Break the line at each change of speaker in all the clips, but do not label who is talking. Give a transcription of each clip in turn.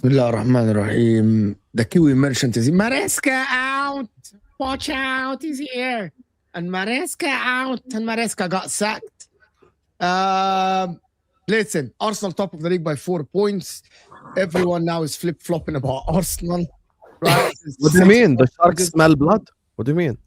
Bismillahirrahmanirrahim. The Kiwi merchant is Maresca out. Watch out, he's here. And Maresca out. And Maresca got sacked. Listen, Arsenal top of the league by 4 points. Everyone now is flip-flopping about Arsenal. Right?
What do you mean? The sharks smell blood? What do you mean?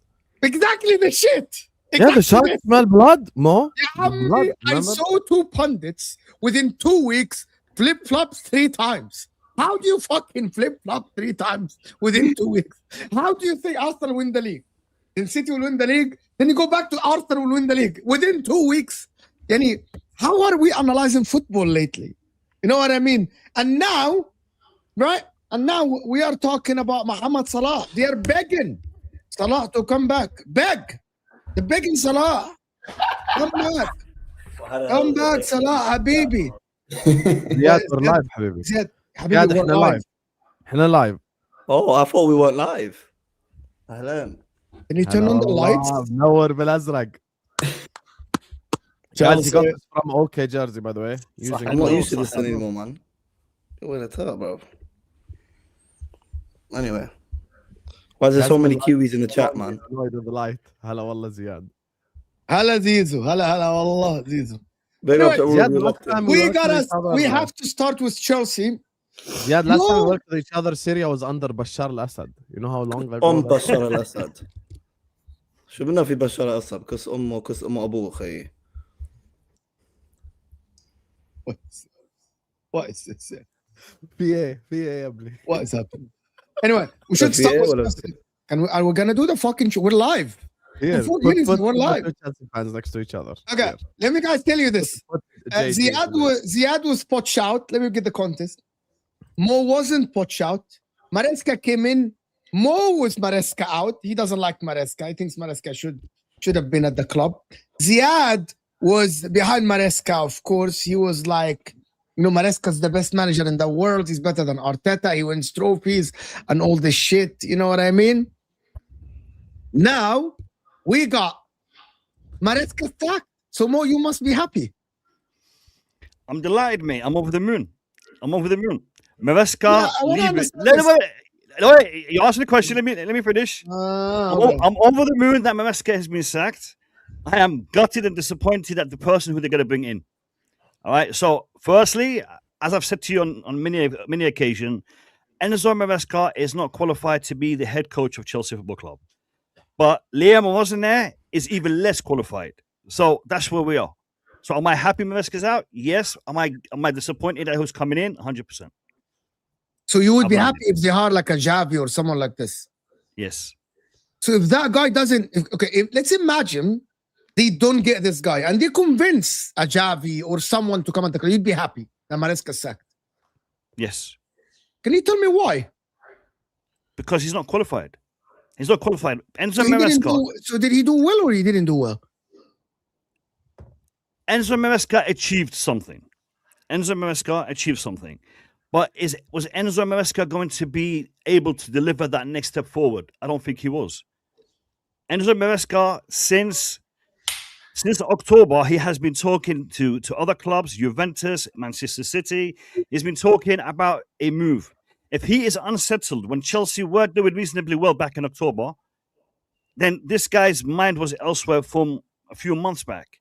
Exactly the shit.
Yeah, the sharks smell blood, Mo.
Yeah,
Blood,
I saw 2 pundits within 2 weeks flip-flops 3 times. How do you fucking flip-flop 3 times within 2 weeks? How do you think Arsenal will win the league? Then City will win the league. Then you go back to Arsenal will win the league within 2 weeks. Yani, how are we analyzing football lately? You know what I mean? And now, right? And now we are talking about Mohamed Salah. They are begging Salah to come back. Beg. They're begging Salah. Come back. Come back, Salah, Habibi.
Yeah, we're live, Habibi.
Zed,
Yeah,
Habibi, we're
احنا
live.
live. احنا live.
Oh, I thought we weren't live. أهلا.
Can you turn on the lights?
منور بالازرق. Guys, you got this from OK Jersey, by the way. Using
I'm not used to this anymore, man. You're in a tub, bro. Anyway. Why is there so many Kiwis in the chat, man?
Annoyed with the light. هلا والله زياد.
هلا زيزو. هلا والله زيزو.
Big up to
Anyway,
everyone who locked in.
We have to start with Chelsea.
Yeah, last time we worked with each other, Syria was under Bashar al-Assad. You know how long ago that was?
بشار الأسد. شو بدنا في بشار الأسد؟ كس أم أبوه خيي.
What is this?
PA يا ابني.
What is happening? Anyway, we should start with Chelsea. Are we gonna do the fucking show? We're live.
Here,
In 4 minutes, we're live.
Two Chelsea fans next to each other.
Okay,
Here.
let me guys tell you this. Ziad was poached out. Let me get the contest. Mo wasn't poached out. Maresca came in. Mo was Maresca out. He doesn't like Maresca. He thinks Maresca should have been at the club. Ziad was behind Maresca, of course. He was like, you know, Maresca's the best manager in the world. He's better than Arteta. He wins trophies and all this shit. You know what I mean? Now, we got Maresca sacked. So, Mo, you must be happy.
I'm delighted, mate. I'm over the moon. Maresca, wait, you asked the question. Let me finish. I'm over the moon that Maresca has been sacked. I am gutted and disappointed at the person who they're going to bring in. All right. So, firstly, as I've said to you on many occasions, Enzo Maresca is not qualified to be the head coach of Chelsea Football Club. But Liam wasn't there is even less qualified. So that's where we are. So am I happy Maresca's out? Yes. Am I disappointed at who's coming in? 100%.
So you would be happy if they hired like a Javi or someone like this?
Yes.
So if that guy doesn't, let's imagine they don't get this guy and they convince a Javi or someone to come at the club, you'd be happy that Maresca's sacked.
Yes.
Can you tell me why?
Because he's not qualified. He's not qualified. Enzo
So,
Maresca.
So did he do well or he didn't do well?
Enzo Maresca achieved something. But was Enzo Maresca going to be able to deliver that next step forward? I don't think he was. Enzo Maresca, since October, he has been talking to other clubs, Juventus, Manchester City. He's been talking about a move. If he is unsettled when Chelsea were doing reasonably well back in October, then this guy's mind was elsewhere from a few months back.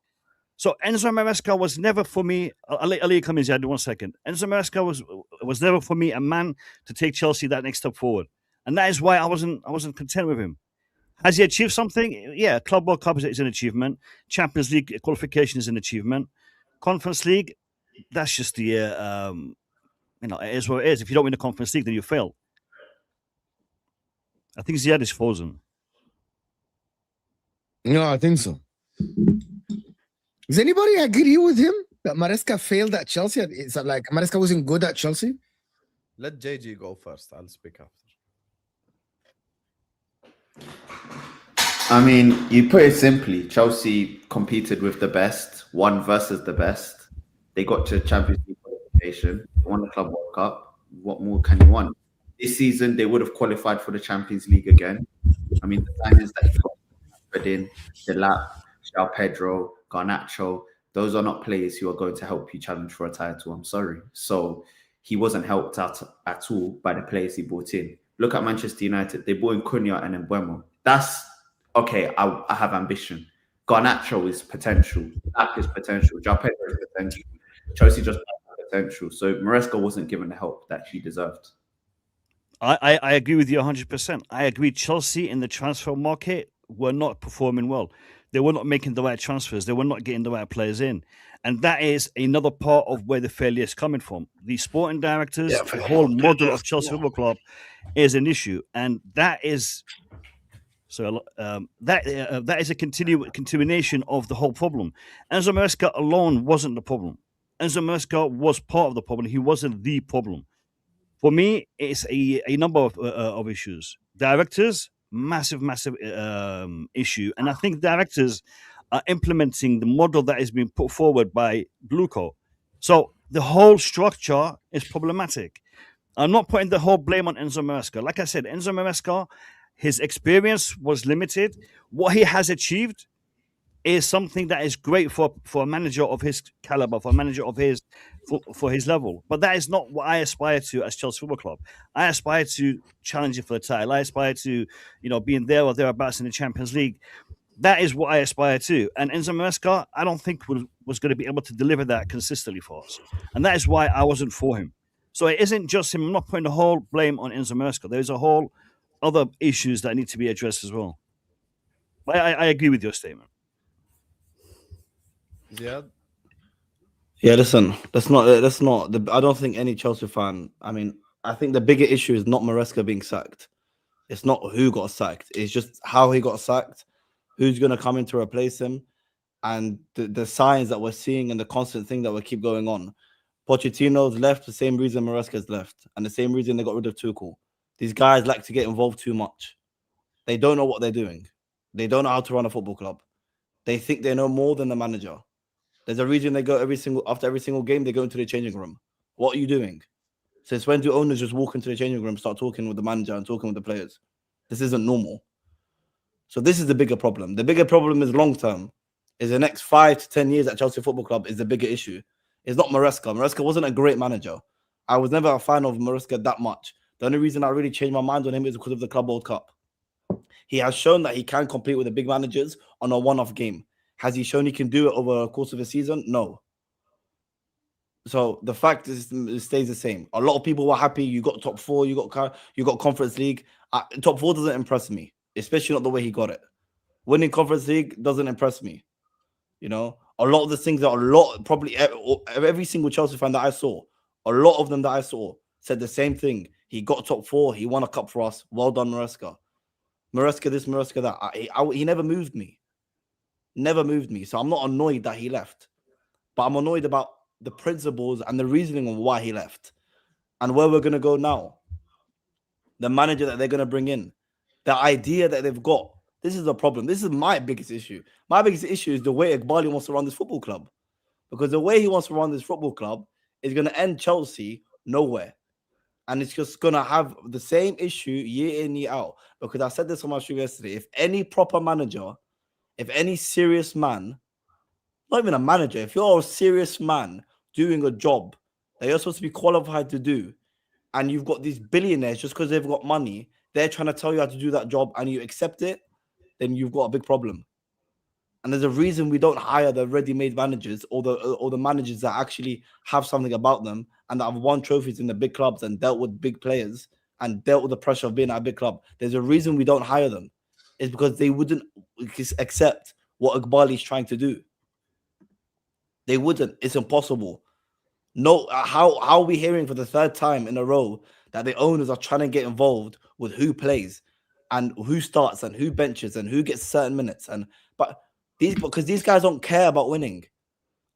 So Enzo Maresca was never for me. I'll let you come in, Ziad, 1 second. Enzo Maresca was never for me a man to take Chelsea that next step forward, and that is why I wasn't content with him. Has he achieved something? Yeah, Club World Cup is an achievement. Champions League qualification is an achievement. Conference League, that's just the it is what it is. If you don't win the Conference League, then you fail. I think Ziad is frozen.
No, I think so. Does anybody agree with him that Maresca failed at Chelsea? Is that like Maresca wasn't good at Chelsea?
Let JG go first. I'll speak after.
I mean, you put it simply, Chelsea competed with the best, won versus the best. They got to Champions League qualification, won the Club World Cup. What more can you want? This season, they would have qualified for the Champions League again. I mean, the signings that you got in, Delap, João Pedro, Garnacho, those are not players who are going to help you challenge for a title. I'm sorry. So he wasn't helped out at all by the players he brought in. Look at Manchester United. They brought in Cunha and Mbeumo. That's okay. I have ambition. Garnacho is potential. That is potential. João Pedro is potential. Chelsea just has potential. So Maresca wasn't given the help that he deserved.
I agree with you 100%. I agree. Chelsea in the transfer market were not performing well. They were not making the right transfers. They were not getting the right players in. And that is another part of where the failure is coming from. The sporting directors, the whole model of Chelsea Football Club is an issue. And that is that is a continuation of the whole problem. Enzo Maresca alone wasn't the problem. Enzo Maresca was part of the problem. He wasn't the problem. For me, it's a number of issues. Directors, massive issue. And I think directors are implementing the model that is being put forward by Bluco. So the whole structure is problematic. I'm not putting the whole blame on Enzo Maresca. Like I said, Enzo Maresca, his experience was limited. What he has achieved is something that is great for a manager of his caliber, for a manager of his for his level. But that is not what I aspire to as Chelsea Football Club. I aspire to challenging for the title. I aspire to, being there or thereabouts in the Champions League. That is what I aspire to. And Enzo Maresca, I don't think was going to be able to deliver that consistently for us. And that is why I wasn't for him. So it isn't just him. I'm not putting the whole blame on Enzo Maresca. There's a whole other issues that need to be addressed as well. But I agree with your statement.
Ziad?
Yeah, listen, that's not I don't think any Chelsea fan, I think the bigger issue is not Maresca being sacked. It's not who got sacked. It's just how he got sacked, who's going to come in to replace him, and the signs that we're seeing and the constant thing that will keep going on. Pochettino's left the same reason Maresca's left, and the same reason they got rid of Tuchel. These guys like to get involved too much. They don't know what they're doing. They don't know how to run a football club. They think they know more than the manager. There's a reason they go after every single game, they go into the changing room. What are you doing? Since when do owners just walk into the changing room, start talking with the manager and talking with the players? This isn't normal. So this is the bigger problem. The bigger problem is long term. Is the next 5 to 10 years at Chelsea Football Club is the bigger issue. It's not Maresca. Maresca wasn't a great manager. I was never a fan of Maresca that much. The only reason I really changed my mind on him is because of the Club World Cup. He has shown that he can compete with the big managers on a one-off game. Has he shown he can do it over the course of a season? No. So the fact is, it stays the same. A lot of people were happy. You got top 4. You got Conference League. Top 4 doesn't impress me, especially not the way he got it. Winning Conference League doesn't impress me. A lot of the things probably every single Chelsea fan that I saw, a lot of them that I saw said the same thing. He got top 4. He won a cup for us. Well done, Maresca. Maresca this, Maresca that. He never moved me. Never moved me. So I'm not annoyed that he left. But I'm annoyed about the principles and the reasoning on why he left. And where we're going to go now. The manager that they're going to bring in. The idea that they've got. This is the problem. This is my biggest issue. My biggest issue is the way Iqbali wants to run this football club. Because the way he wants to run this football club is going to end Chelsea nowhere. And it's just going to have the same issue year in, year out. Because I said this on my show yesterday. If any proper manager, if any serious man, not even a manager, if you're a serious man doing a job that you're supposed to be qualified to do, and you've got these billionaires just because they've got money, they're trying to tell you how to do that job and you accept it, then you've got a big problem. And there's a reason we don't hire the ready-made managers or the managers that actually have something about them and that have won trophies in the big clubs and dealt with big players and dealt with the pressure of being at a big club. There's a reason we don't hire them. It's because they wouldn't accept what Iqbali is trying to do. They wouldn't. It's impossible. No, how are we hearing for the third time in a row that the owners are trying to get involved with who plays and who starts and who benches and who gets certain minutes? Because these guys don't care about winning.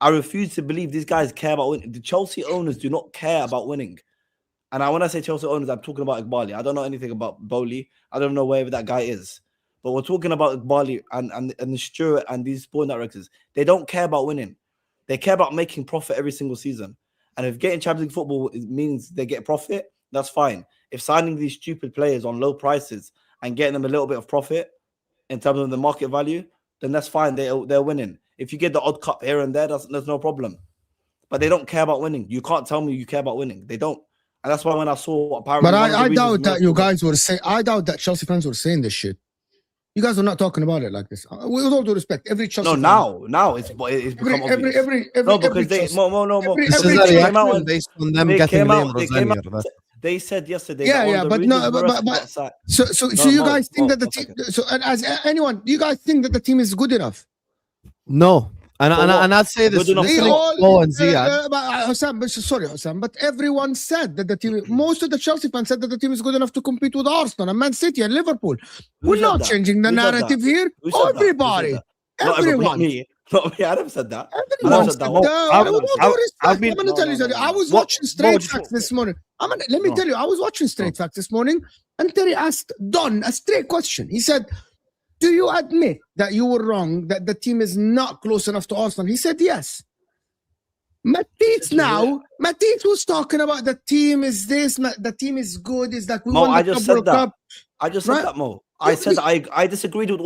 I refuse to believe these guys care about winning. The Chelsea owners do not care about winning. And when I say Chelsea owners, I'm talking about Iqbali. I don't know anything about Bowley. I don't know wherever that guy is. But we're talking about Iqbali and the Stewart and these sporting directors. They don't care about winning. They care about making profit every single season. And if getting Champions League football means they get profit, that's fine. If signing these stupid players on low prices and getting them a little bit of profit in terms of the market value, then that's fine. They're winning. If you get the odd cup here and there, there's no problem. But they don't care about winning. You can't tell me you care about winning. They don't. And that's why when I saw apparently,
but I doubt that you guys were saying. I doubt that Chelsea fans were saying this shit. You guys are not talking about it like this. With all due respect, every Chelsea.
No, now it's become obvious.
Based on them getting Liam.
They said yesterday.
So you guys think that the team? So as anyone, do you guys think that the team is good enough?
No. And I'd say this.
Hussam, but everyone said that the team, most of the Chelsea fans said that the team is good enough to compete with Arsenal and Man City and Liverpool. We're not changing the narrative here. Everybody. Everyone.
Not me. I never said that.
I'm going to tell you something. I was watching Straight Facts this morning. Let me tell you, I was watching Straight Facts this morning, and Terry asked Don a straight question. He said, do you admit that you were wrong, that the team is not close enough to Arsenal? He said yes. Matisse was talking about the team is this, the team is good, is that we won the World Cup.
I just said that, Mo. I said I disagreed with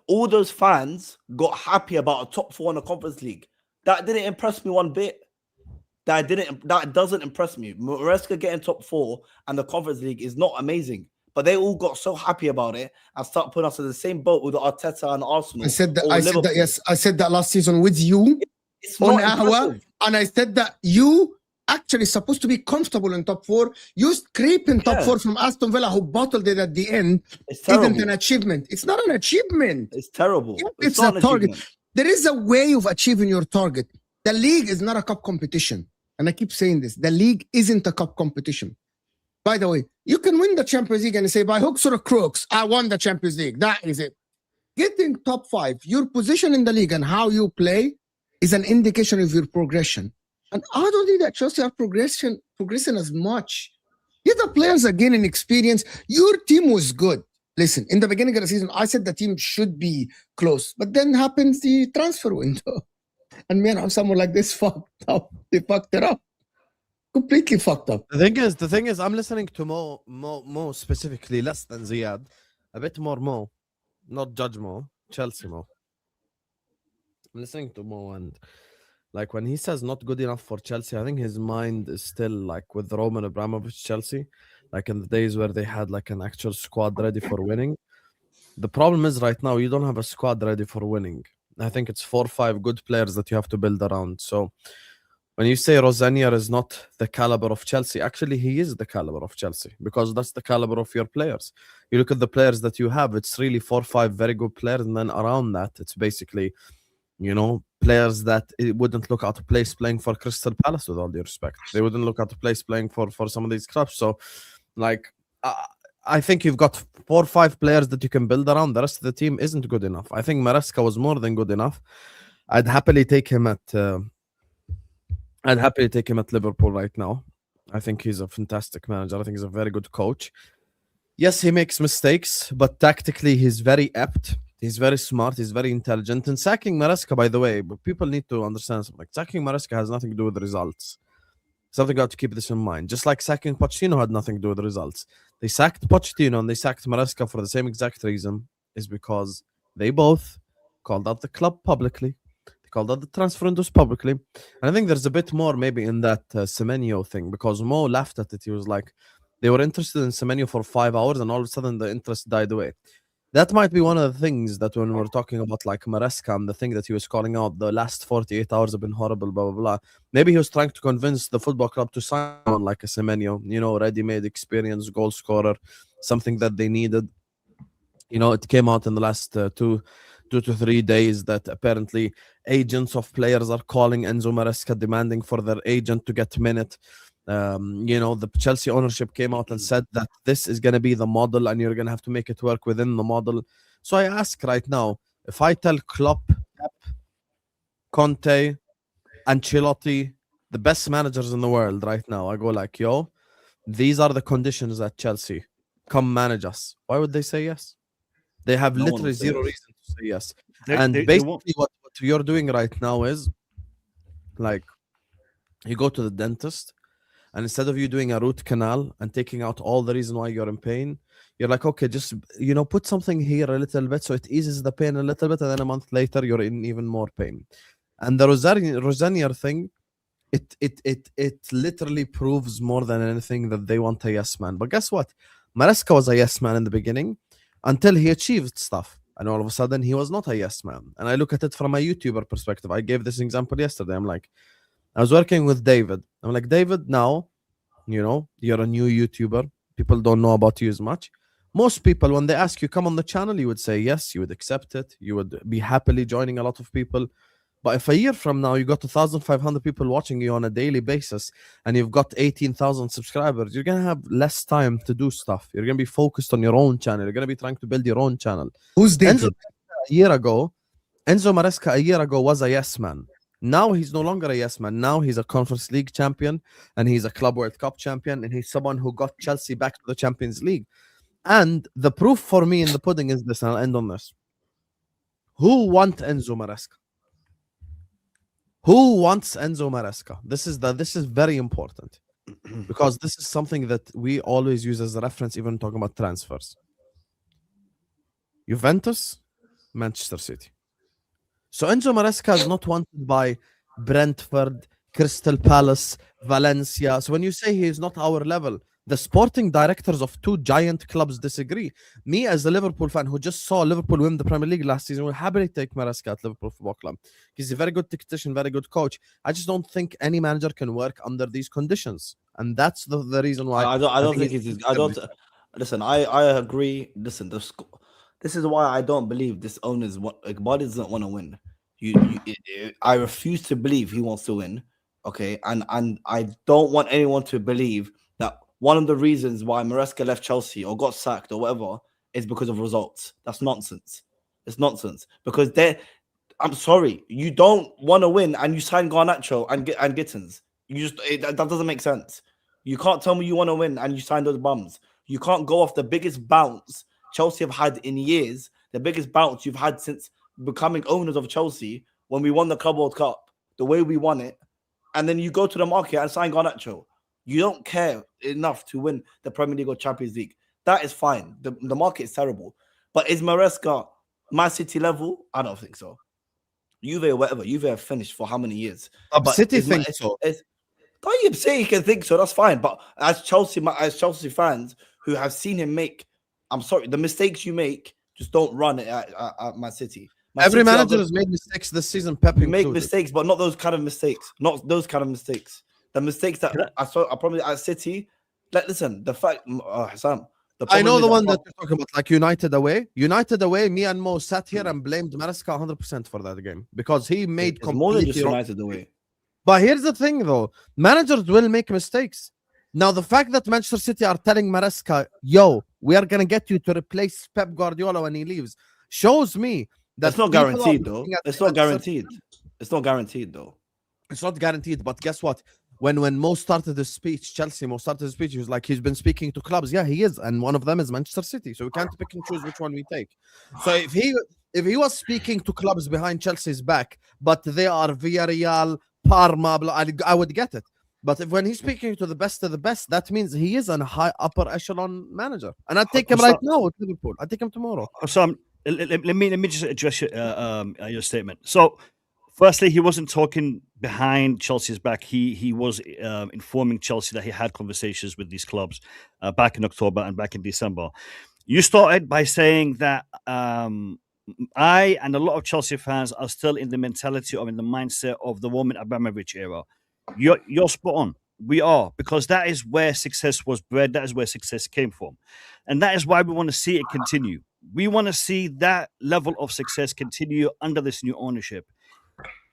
all those fans got happy about a top 4 in the Conference League. That didn't impress me one bit. That doesn't impress me. Maresca getting top 4 and the Conference League is not amazing. But they all got so happy about it and start putting us in the same boat with Arteta and Arsenal.
I said that. Yes, I said that last season with you on our, and I said that you actually supposed to be comfortable in top 4. You scraping top 4 from Aston Villa, who bottled it at the end. Isn't an achievement. It's not an achievement.
It's terrible.
Yeah, it's a target. There is a way of achieving your target. The league is not a cup competition, and I keep saying this. The league isn't a cup competition. By the way, you can win the Champions League and say, by hooks or crooks, I won the Champions League. That is it. Getting top 5, your position in the league and how you play is an indication of your progression. And I don't think that Chelsea are progressing as much. Yet the players are gaining experience. Your team was good. Listen, in the beginning of the season, I said the team should be close. But then happens the transfer window. And man, someone like this fucked up. They fucked it up. Completely fucked up.
The thing is, I'm listening to Mo specifically, less than Ziad, a bit more Mo, not Judge Mo, Chelsea Mo. I'm listening to Mo, and like when he says not good enough for Chelsea, I think his mind is still like with Roman Abramovich Chelsea, like in the days where they had like an actual squad ready for winning. The problem is right now you don't have a squad ready for winning. I think it's 4 or 5 good players that you have to build around. So when you say Rosenior is not the caliber of Chelsea, actually he is the caliber of Chelsea because that's the caliber of your players. You look at the players that you have, it's really 4 or 5 very good players, and then around that, it's basically, you know, players that it wouldn't look out of place playing for Crystal Palace, with all due respect. They wouldn't look out of place playing for some of these clubs. So, like, I think you've got 4 or 5 players that you can build around. The rest of the team isn't good enough. I think Maresca was more than good enough. I'd happily take him at Liverpool right now. I think he's a fantastic manager. I think he's a very good coach. Yes, he makes mistakes, but tactically he's very apt. He's very smart. He's very intelligent. And sacking Maresca, by the way, but people need to understand something. Like, sacking Maresca has nothing to do with the results. Something got to keep this in mind. Just like sacking Pochettino had nothing to do with the results. They sacked Pochettino and they sacked Maresca for the same exact reason, is because they both called out the club publicly. They called out the transfer windows publicly. And I think there's a bit more maybe in that Semenyo thing, because Mo laughed at it. He was like, they were interested in Semenyo for 5 hours and all of a sudden the interest died away. That might be one of the things that when we're talking about like Maresca and the thing that he was calling out, the last 48 hours have been horrible, blah, blah, blah. Maybe he was trying to convince the football club to sign someone like a Semenyo, you know, ready-made experience, goal scorer, something that they needed. You know, it came out in the last 2 to 3 days that apparently agents of players are calling Enzo Maresca demanding for their agent to get minute. You know, the Chelsea ownership came out and said that this is going to be the model and you're going to have to make it work within the model. So I ask right now, if I tell Klopp, Conte, Ancelotti, the best managers in the world right now, I go like, yo, these are the conditions at Chelsea. Come manage us. Why would they say yes? They have literally zero reason to say yes. Basically what you're doing right now is like, you go to the dentist, and instead of you doing a root canal and taking out all the reason why you're in pain, you're like, okay, just, you know, put something here a little bit so it eases the pain a little bit, and then a month later you're in even more pain. And the Rosanier thing, it literally proves more than anything that they want a yes man. But guess what? Maresca was a yes man in the beginning until he achieved stuff. And all of a sudden he was not a yes man. And I look at it from a YouTuber perspective. I gave this example yesterday. I'm like, I was working with David. I'm like, David, now, you know, you're a new YouTuber. People don't know about you as much. Most people, when they ask you, come on the channel, you would say yes, you would accept it. You would be happily joining a lot of people. But if a year from now, you got 1,500 people watching you on a daily basis and you've got 18,000 subscribers, you're going to have less time to do stuff. You're going to be focused on your own channel. You're going to be trying to build your own channel.
Who's David?
Enzo Maresca a year ago was a yes man. Now he's no longer a yes man. Now he's a Conference League champion and he's a Club World Cup champion and he's someone who got Chelsea back to the Champions League. And the proof for me in the pudding is this, and I'll end on this. Who wants Enzo Maresca? Who wants Enzo Maresca? This is very important because this is something that we always use as a reference, even talking about transfers. Juventus, Manchester City. So Enzo Maresca is not wanted by Brentford, Crystal Palace, Valencia. So when you say he is not our level, the sporting directors of 2 giant clubs disagree. Me, as a Liverpool fan who just saw Liverpool win the Premier League last season, will happily take Maresca at Liverpool Football Club. He's a very good tactician, very good coach. I just don't think any manager can work under these conditions. And that's the reason why.
I don't think it's. I don't. Listen, I agree. Listen, this is why I don't believe this owner's what Iqbal doesn't want to win. I refuse to believe he wants to win. Okay, and I don't want anyone to believe that one of the reasons why Maresca left Chelsea or got sacked or whatever is because of results. That's nonsense. It's nonsense because I'm sorry, you don't want to win and you sign Garnacho and Gittins. That doesn't make sense. You can't tell me you want to win and you sign those bums. You can't go off the biggest bounce Chelsea have had in years, the biggest bounce you've had since becoming owners of Chelsea when we won the Club World Cup, the way we won it, and then you go to the market and sign Garnacho. You don't care enough to win the Premier League or Champions League. That is fine. The market is terrible. But is Maresca Man City level? I don't think so. Juve or whatever. Juve have finished for how many years?
But City think so.
Don't you say he can think so? That's fine. But as Chelsea fans who have seen him make, I'm sorry, the mistakes you make, just don't run it at Man City.
Every manager has made mistakes this season. Pep
you make mistakes, but not those kind of mistakes. Not those kind of mistakes. The mistakes that I saw, I probably at City. Like, listen, the fact, Sam.
I know the one that you're talking about, like United away. United away. Me and Mo sat here and blamed Maresca 100% for that game because he made
more than just United away.
But here's the thing, though: managers will make mistakes. Now, the fact that Manchester City are telling Maresca, "Yo, we are gonna get you to replace Pep Guardiola when he leaves, shows me that
That's not
people are
guaranteed, though.
looking at
It's
him
not
and
guaranteed. It's not guaranteed, though.
It's not guaranteed, but guess what? When Mo started the speech, Mo started the speech, he was like, he's been speaking to clubs. Yeah, he is, and one of them is Manchester City. So we can't pick and choose which one we take. So if he was speaking to clubs behind Chelsea's back, but they are Villarreal, Parma, I would get it. But when he's speaking to the best of the best, that means he is a high upper echelon manager. And I take him right now at Liverpool. I take him tomorrow.
So let me just address your statement. So, firstly, he wasn't talking behind Chelsea's back. He was informing Chelsea that he had conversations with these clubs back in October and back in December. You started by saying that I and a lot of Chelsea fans are still in the mentality or in the mindset of the Roman Abramovich era. You're spot on. We are, because that is where success was bred. That is where success came from. And that is why we want to see it continue. We want to see that level of success continue under this new ownership.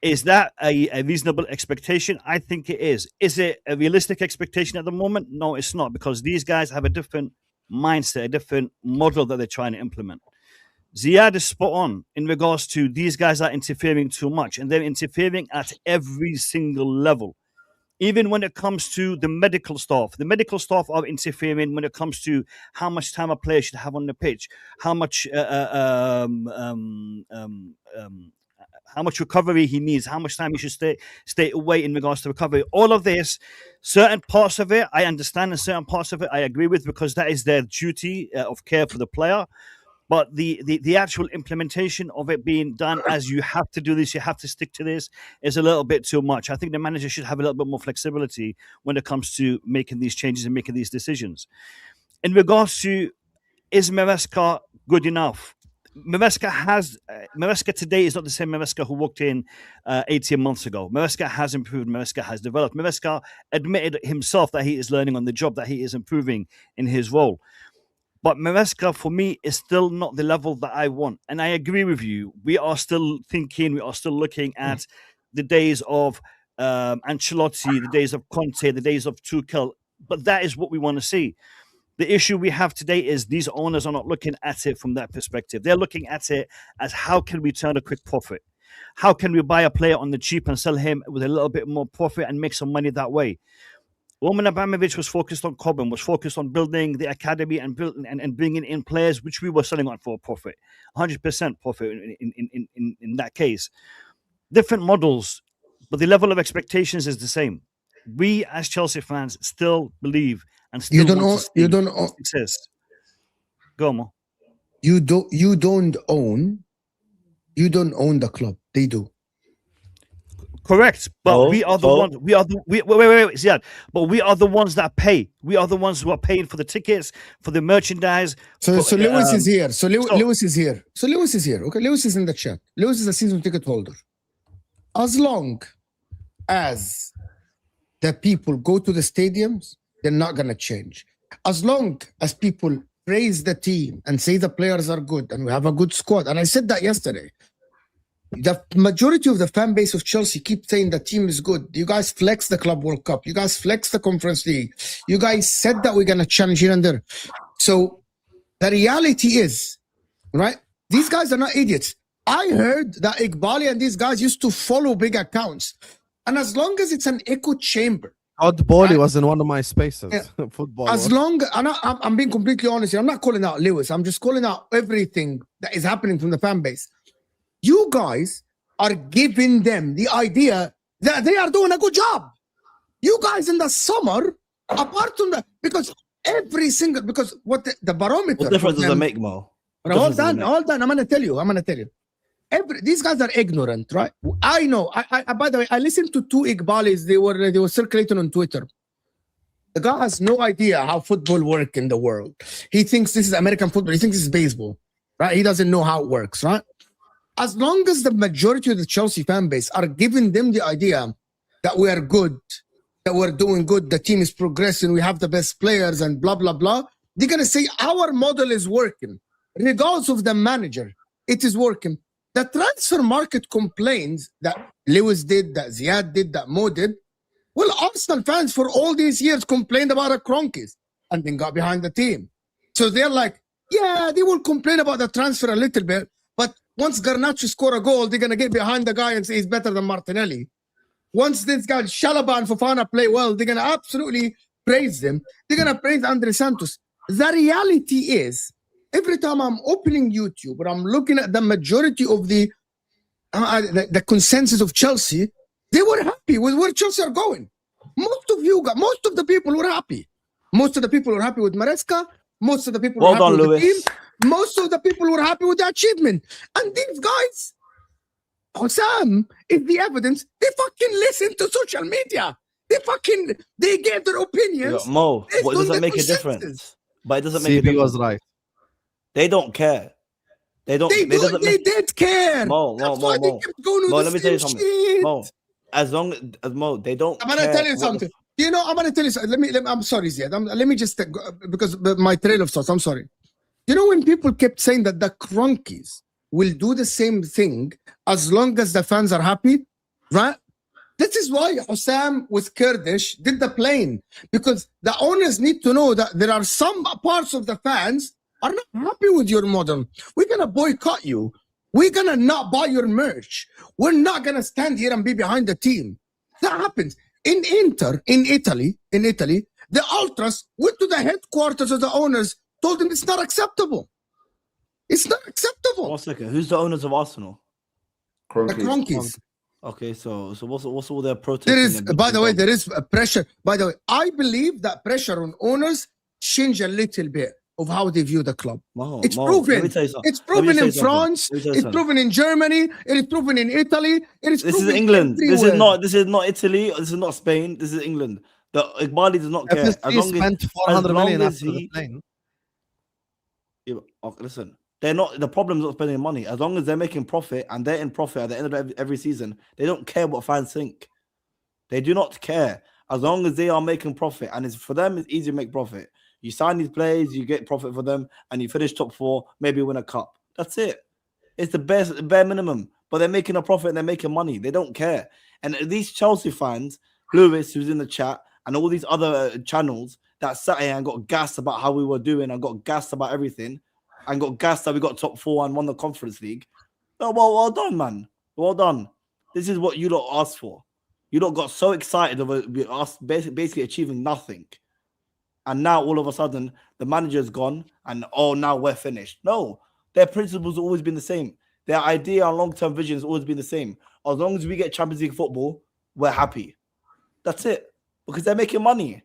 Is that a reasonable expectation? I think it is. Is it a realistic expectation at the moment? No, it's not, because these guys have a different mindset, a different model that they're trying to implement. Ziad is spot on in regards to these guys are interfering too much, and they're interfering at every single level. Even when it comes to the medical staff are interfering when it comes to how much time a player should have on the pitch, how much recovery he needs, how much time he should stay away in regards to recovery. All of this, certain parts of it I understand, and certain parts of it I agree with, because that is their duty of care for the player. But the actual implementation of it being done as you have to do this, you have to stick to this, is a little bit too much. I think the manager should have a little bit more flexibility when it comes to making these changes and making these decisions. In regards to, is Maresca good enough? Maresca today is not the same Maresca who walked in 18 months ago. Maresca has improved. Maresca has developed. Maresca admitted himself that he is learning on the job, that he is improving in his role. But Maresca, for me, is still not the level that I want. And I agree with you. We are still looking at the days of Ancelotti, the days of Conte, the days of Tuchel. But that is what we want to see. The issue we have today is these owners are not looking at it from that perspective. They're looking at it as, how can we turn a quick profit? How can we buy a player on the cheap and sell him with a little bit more profit and make some money that way? Roman Abramovich was focused on Cobham, was focused on building the academy and bringing in players, which we were selling on for profit, 100% profit in that case. Different models, but the level of expectations is the same. We as Chelsea fans still believe and still
You don't own
success. Go on, Mo.
You don't own the club. They do.
Correct, but we are the ones. Wait, Ziad. But we are the ones that pay. We are the ones who are paying for the tickets, for the merchandise.
So Lewis is here. Lewis is here. So Lewis is here. Okay, Lewis is in the chat. Lewis is a season ticket holder. As long as the people go to the stadiums, they're not gonna change. As long as people praise the team and say the players are good and we have a good squad, and I said that yesterday. The majority of the fan base of Chelsea keep saying the team is good. You guys flex the Club World Cup. You guys flex the Conference League. You guys said that we're going to challenge here and there. So the reality is, right, these guys are not idiots. I heard that Iqbali and these guys used to follow big accounts. And as long as it's an echo chamber.
Odd Bowley was in one of my spaces. Yeah. Football.
As long as, I'm being completely honest here. I'm not calling out Lewis. I'm just calling out everything that is happening from the fan base. You guys are giving them the idea that they are doing a good job. You guys in the summer, apart from that, because what the barometer.
What difference does it make, Mo?
Hold on. I'm going to tell you. These guys are ignorant, right? I know. I by the way, I listened to two Iqbalis. They were circulating on Twitter. The guy has no idea how football works in the world. He thinks this is American football. He thinks this is baseball, right? He doesn't know how it works, right? As long as the majority of the Chelsea fan base are giving them the idea that we are good, that we're doing good, the team is progressing, we have the best players and blah, blah, blah, they're going to say our model is working. Regardless of the manager, it is working. The transfer market complains that Lewis did, that Ziad did, that Mo did. Well, Arsenal fans for all these years complained about a Kroenkes and then got behind the team. So they're like, yeah, they will complain about the transfer a little bit, but once Garnacho score a goal, they're gonna get behind the guy and say he's better than Martinelli. Once this guy Shalaba and Fofana play well, they're gonna absolutely praise them. They're gonna praise Andre Santos. The reality is, every time I'm opening YouTube or I'm looking at the majority of the consensus of Chelsea, they were happy with where Chelsea are going. Most of the people were happy. Most of the people were happy with Maresca. Most of the people were happy with the team. Most of the people were happy with the achievement. And these guys, Sam is the evidence. They fucking listen to social media. They gave their opinions.
Mo, what does that make a difference? But it doesn't make a difference.
was right.
They don't care. They
did care.
Mo,
they kept going with
let me tell you something.
shit.
Mo, as long as Mo, they don't.
I'm gonna tell you something. You know, I'm gonna tell you something. I'm sorry, Ziad. Let me just because my trail of thoughts. I'm sorry. You know, when people kept saying that the Cronkies will do the same thing as long as the fans are happy, right? This is why Hussam with Kurdish did the plane, because the owners need to know that there are some parts of the fans are not happy with your model. We're gonna boycott you. We're gonna not buy your merch. We're not gonna stand here and be behind the team. That happens. In Italy, the ultras went to the headquarters of the owners, told them it's not acceptable. It's not acceptable.
1 second. Who's the owners of Arsenal?
The Cronkies.
Okay, so what's all their protesting?
There is, by the way, there is a pressure. By the way, I believe that pressure on owners change a little bit of how they view the club. It's proven. It's proven in France. It's proven in Germany. It is proven in Italy.
This is England. This is not Italy. This is not Spain. This is England. The Iqbali does not care.
As long spent 400 million after the plane.
Listen, they're not. The problem is not spending money. As long as they're making profit and they're in profit at the end of every season, they don't care what fans think. They do not care. As long as they are making profit, and it's for them, it's easy to make profit. You sign these players, you get profit for them, and you finish top 4, maybe win a cup. That's it. It's the bare minimum. But they're making a profit and they're making money. They don't care. And these Chelsea fans, Lewis, who's in the chat, and all these other channels that sat here and got gassed about how we were doing and got gassed about everything and got gassed that we got top 4 and won the Conference League. Oh, well done, man. Well done. This is what you lot asked for. You lot got so excited over us basically achieving nothing. And now all of a sudden the manager's gone and now we're finished. No, their principles have always been the same. Their idea and long-term vision has always been the same. As long as we get Champions League football, we're happy. That's it. Because they're making money.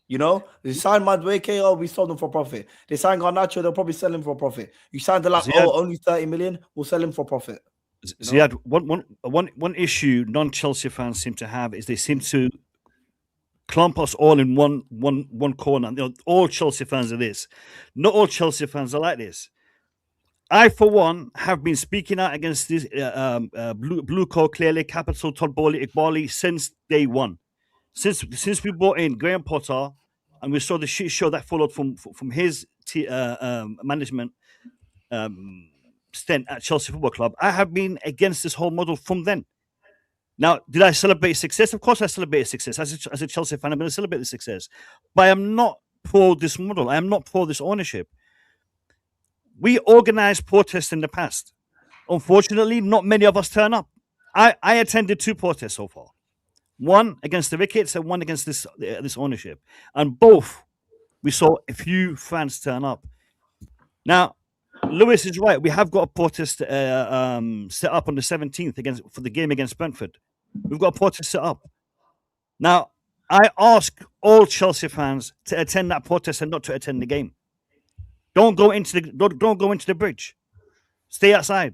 You know, they signed Madueke, we sold them for profit. They signed Garnacho, they'll probably sell him for profit. You signed the only 30 million, we'll sell him for profit.
Ziad, one issue non-Chelsea fans seem to have is they seem to clump us all in one corner. You know, all Chelsea fans are this. Not all Chelsea fans are like this. I, for one, have been speaking out against this blue code, clearly capital Todd Bowley, Iqbali since day one. Since we brought in Graham Potter and we saw the shit show that followed from his management stint at Chelsea Football Club, I have been against this whole model from then. Now, did I celebrate success? Of course I celebrated success. As a Chelsea fan, I'm going to celebrate the success. But I am not pro this model. I am not pro this ownership. We organized protests in the past. Unfortunately, not many of us turn up. I attended 2 protests so far. One against the Ricketts and one against this ownership. And both, we saw a few fans turn up. Now, Lewis is right. We have got a protest set up on the 17th for the game against Brentford. We've got a protest set up. Now, I ask all Chelsea fans to attend that protest and not to attend the game. Don't go into the bridge. Stay outside.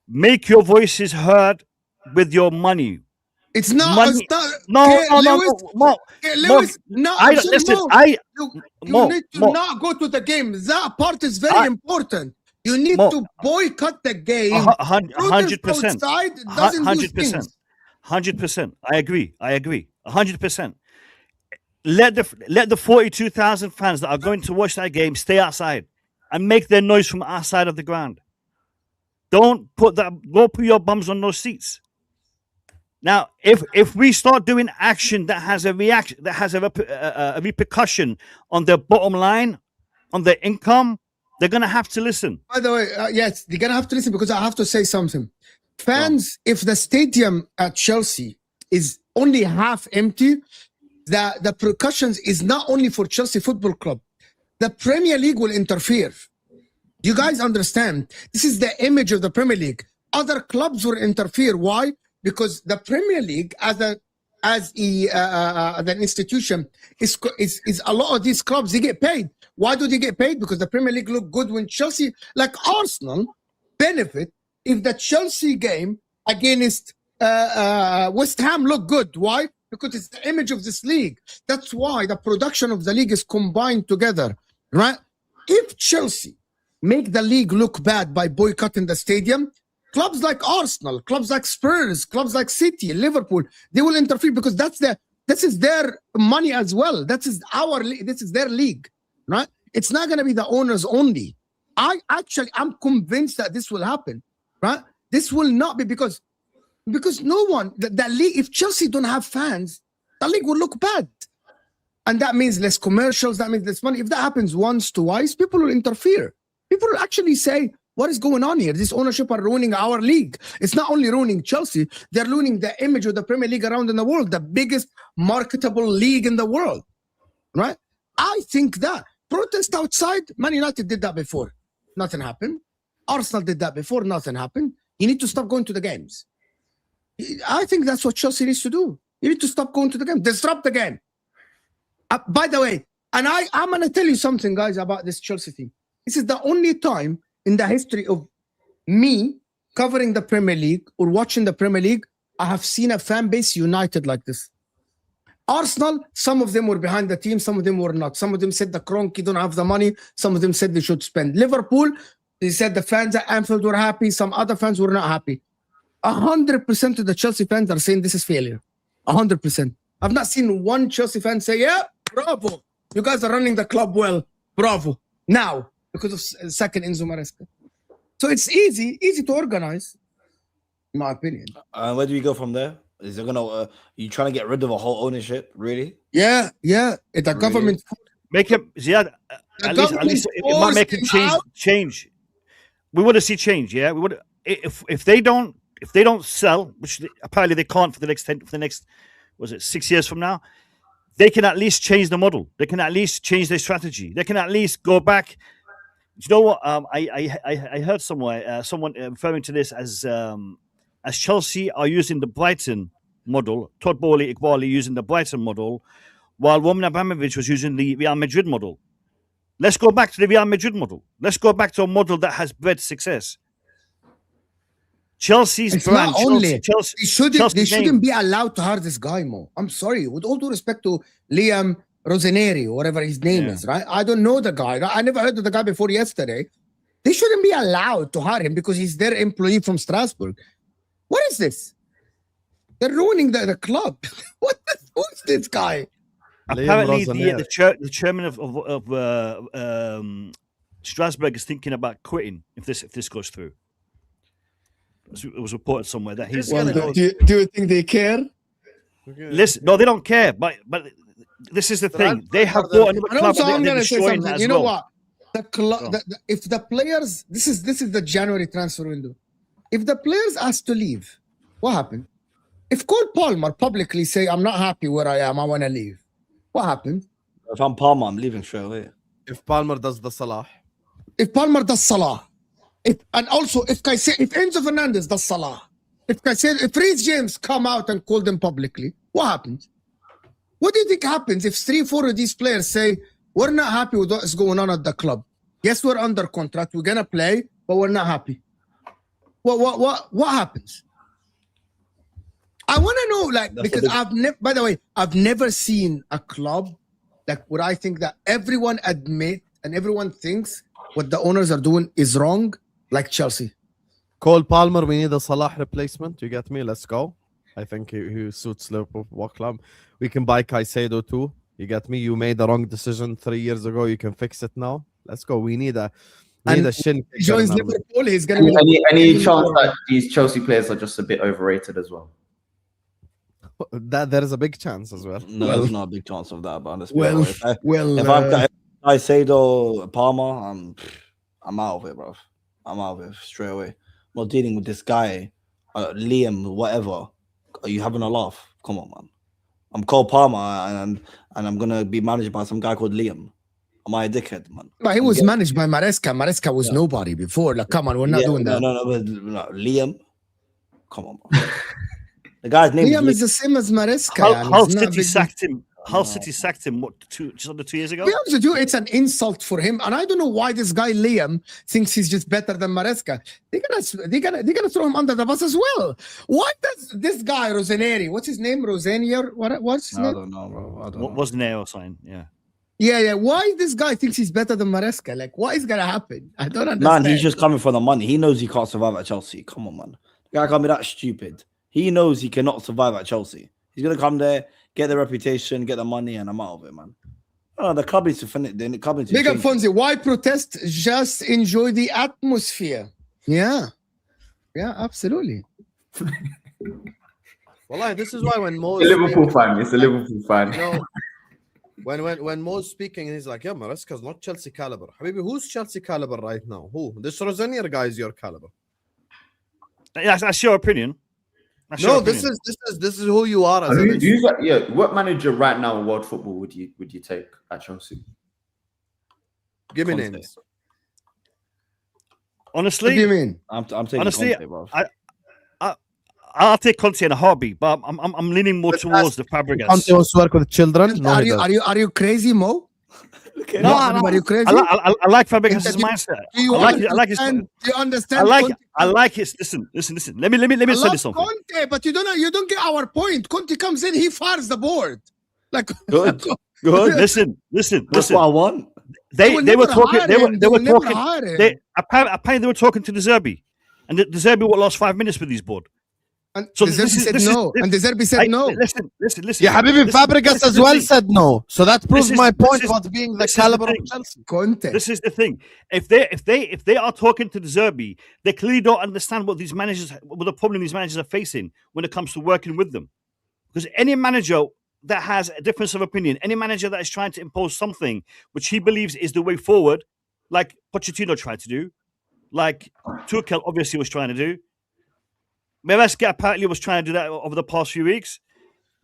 Make your voices heard with your money.
It's not.
Money.
Lewis, you need to not go to the game. That part is very important. You need to boycott the game.
100%. 100%. I agree. 100%. Let the 42,000 fans that are going to watch that game stay outside and make their noise from outside of the ground. Don't put your bums on those seats. Now, if we start doing action that has a reaction, that has a repercussion on their bottom line, on their income, they're gonna have to listen.
By the way, yes, they're gonna have to listen because I have to say something. Fans, if the stadium at Chelsea is only half empty, the percussions is not only for Chelsea Football Club. The Premier League will interfere. Do you guys understand? This is the image of the Premier League. Other clubs will interfere. Why? Because the Premier League, as an institution, is a lot of these clubs, they get paid. Why do they get paid? Because the Premier League look good when Chelsea, like Arsenal, benefit if the Chelsea game against West Ham look good. Why? Because it's the image of this league. That's why the production of the league is combined together, right? If Chelsea make the league look bad by boycotting the stadium, clubs like Arsenal, clubs like Spurs, clubs like City, Liverpool, they will interfere because this is their money as well. This is their league, right? It's not going to be the owners only. I'm convinced that this will happen, right? This will not be because no one, the league, if Chelsea don't have fans, the league will look bad. And that means less commercials, that means less money. If that happens once, twice, people will interfere. People will actually say, what is going on here? This ownership are ruining our league. It's not only ruining Chelsea, they're ruining the image of the Premier League around in the world, the biggest marketable league in the world, right? I think that protest outside, Man United did that before. Nothing happened. Arsenal did that before. Nothing happened. You need to stop going to the games. I think that's what Chelsea needs to do. You need to stop going to the game. Disrupt the game. By the way, and I'm going to tell you something, guys, about this Chelsea team. This is the only time in the history of me covering the Premier League or watching the Premier League, I have seen a fan base united like this. Arsenal, some of them were behind the team, some of them were not. Some of them said the Kroenke don't have the money. Some of them said they should spend. Liverpool, they said the fans at Anfield were happy. Some other fans were not happy. 100% of the Chelsea fans are saying this is failure. 100%. I've not seen one Chelsea fan say, yeah, bravo. You guys are running the club well. Bravo. Now, because of second Enzo Maresca. So it's easy to organize, in my opinion.
Where do we go from there? Is it gonna? You trying to get rid of a whole ownership? Really?
Yeah. The government
make it. Yeah, at least it might make a change. We want to see change. Yeah, we would. If they don't sell, which apparently they can't for the next, was it 6 years from now? They can at least change the model. They can at least change their strategy. They can at least go back. You know what? I heard somewhere someone referring to this as Chelsea are using the Brighton model, Todd Bowley, Iqbali using the Brighton model, while Roman Abramovich was using the Real Madrid model. Let's go back to the Real Madrid model. Let's go back to a model that has bred success. Chelsea's brand.
They shouldn't be allowed to hire this guy, Mo. I'm sorry. With all due respect to Liam Rossoneri, or whatever his name is, right? I don't know the guy. I never heard of the guy before yesterday. They shouldn't be allowed to hire him because he's their employee from Strasbourg. What is this? They're ruining the club. Who's this guy?
Apparently, the chairman of Strasbourg is thinking about quitting if this goes through. It was reported somewhere that he's.
Well, do you think they care?
Listen, no, they don't care. But this is the thing. They have bought another club.
I'm going to say something. You know what? The club. If the players, this is the January transfer window. If the players asked to leave, what happened? If Cole Palmer publicly say, I'm not happy where I am, I want to leave, what happened?
If I'm Palmer, I'm leaving straight away.
If Palmer does the Salah.
If Palmer does Salah. If Enzo Fernandez does Salah. If Reece James come out and call them publicly, what happens? What do you think happens if 3-4 of these players say, we're not happy with what is going on at the club? Yes, we're under contract. We're going to play, but we're not happy. What happens? I want to know, because by the way, I've never seen a club where I think that everyone admit and everyone thinks what the owners are doing is wrong, like Chelsea.
Cole Palmer, we need a Salah replacement. You get me? Let's go. I think he suits Liverpool club. We can buy Caicedo too. You get me? You made the wrong decision 3 years ago. You can fix it now. Let's go. We need a shin.
He joins Liverpool. He's going to
any chance that these Chelsea players are just a bit overrated as well?
That there is a big chance as well.
No,
Well-
there's not a big chance of that. But let's be
Well,
honest. If I've got Caicedo, Palmer, I'm out of it, bro. I'm out of it straight away. I'm not dealing with this guy, Liam, whatever. Are you having a laugh? Come on, man. I'm Cole Palmer, and I'm gonna be managed by some guy called Liam. Am I a dickhead, man?
But he was managed by Maresca. Maresca was nobody before. Like, come on, we're not doing that.
No, Liam. Come on, bro. The guy's name
Liam
is
is the same as Maresca.
Hull
It's not a
City
big
sacked him. Hull City sacked him. What? Just under 2 years ago.
To be honest with you, it's an insult for him, and I don't know why this guy Liam thinks he's just better than Maresca. They're gonna throw him under the bus as well. Why does this guy Rosaneri? What's his name? Rosanier? What's his
I
name?
don't know, bro. I don't
What
know.
wasn't there or something? Yeah.
Yeah. Why this guy thinks he's better than Maresca? Like, what is gonna happen? I don't understand.
Man, he's just coming for the money. He knows he can't survive at Chelsea. Come on, man. The guy can't be that stupid. He knows he cannot survive at Chelsea. He's gonna come there, get the reputation, get the money, and I'm out of it, man. Oh, the club needs to finish. The club needs to
Big up
change.
Fonzie. Why protest? Just enjoy the atmosphere. Yeah, absolutely.
Well, this is why when Mo
It's a Liverpool fan. It's a Liverpool fan.
you know, when Mo's speaking, he's like, yeah, Maresca's not Chelsea caliber. Habibi, who's Chelsea caliber right now? Who? This Rosanier guy is your caliber.
That's your opinion. That's
No,
your
this
opinion.
is who you are as
What manager right now in world football would you take at Chelsea?
Give me
Conte.
names.
What do you
Honestly,
mean?
I'm taking
Honestly,
Conte, bro.
I'll take Conte in a heartbeat, but I'm leaning more towards the Fabregas.
Conte wants to work with children. No,
Are you crazy, Mo?
No,
Are you crazy?
I like Fabregas'
Do you-
mindset.
Do you
I like his.
understand? Do you
I
understand?
like.
Conte?
I like his. Listen. Let me
I
say
love
this something.
Conte, but you don't get our point. Conte comes in, he fires the board. Like
Good.
Listen.
That's what I want.
They were
never
talking.
hire
They
him.
were
will never
talking.
hire him.
Apparently they were talking to the Zerbi, and the Zerbi lost 5 minutes with his board.
And
So
De
this
Zerbi
is-
said
this is-
no. And De Zerbi said no.
Listen.
Yeah, Habibi, Fabregas
This is
as
the
well
thing.
said no. So that proves
is-
my
this
point
is-
about being the
this is the
caliber of
thing.
Chelsea.
Conte.
This is the thing. If they are talking to the Zerbi, they clearly don't understand what the problem these managers are facing when it comes to working with them. Because any manager that has a difference of opinion, any manager that is trying to impose something which he believes is the way forward, like Pochettino tried to do, like Tuchel obviously was trying to do, Maresca apparently was trying to do that over the past few weeks.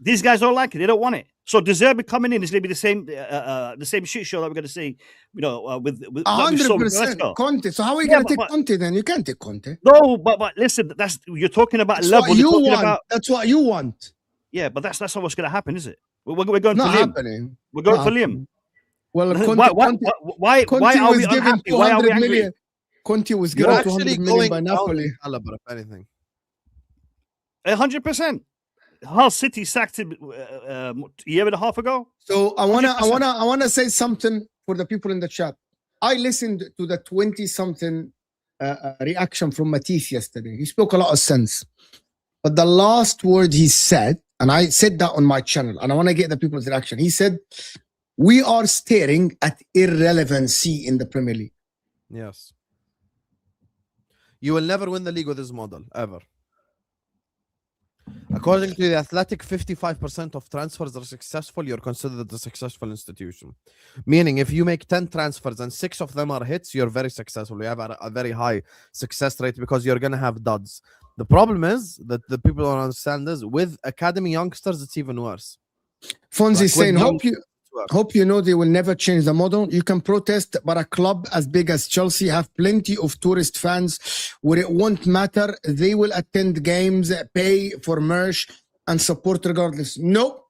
These guys don't like it. They don't want it. So De Zerbi coming in is going to be the same shit show that we're going to see, with like we saw with
100%
Maresca.
Conte. So how are you
Yeah,
going to take
but-
Conte then? You can't take Conte.
No, but listen, you're talking about
That's
level.
what
You're
you
talking
want.
about
That's what you want.
yeah, but that's not what's going to happen, is it? We're going for
Not
Liam.
happening.
We're going
Not
for Liam.
happening. Well,
Why
Conte
are we
was given
unhappy? Why are we
200
angry?
million. Conte was
You're
given
actually
200 million
going
by
down
Napoli.
in caliber, if anything.
100%. Hull City sacked him a year and a half ago.
So I
100%.
wanna say something for the people in the chat. I listened to the 20-something reaction from Matisse yesterday. He spoke a lot of sense, but the last word he said, and I said that on my channel, and I want to get the people's reaction. He said, "We are staring at irrelevancy in the Premier League."
Yes. You will never win the league with this model, ever. According to the Athletic, 55% of transfers are successful. You're considered a successful institution. Meaning, if you make 10 transfers and 6 of them are hits, you're very successful. You have a very high success rate because you're going to have duds. The problem is that the people don't understand this. With academy youngsters, it's even worse.
Fonzie
Like,
saying,
with
hope you know they will never change the model. You can protest, but a club as big as Chelsea have plenty of tourist fans where it won't matter. They will attend games, pay for merch, and support regardless. No.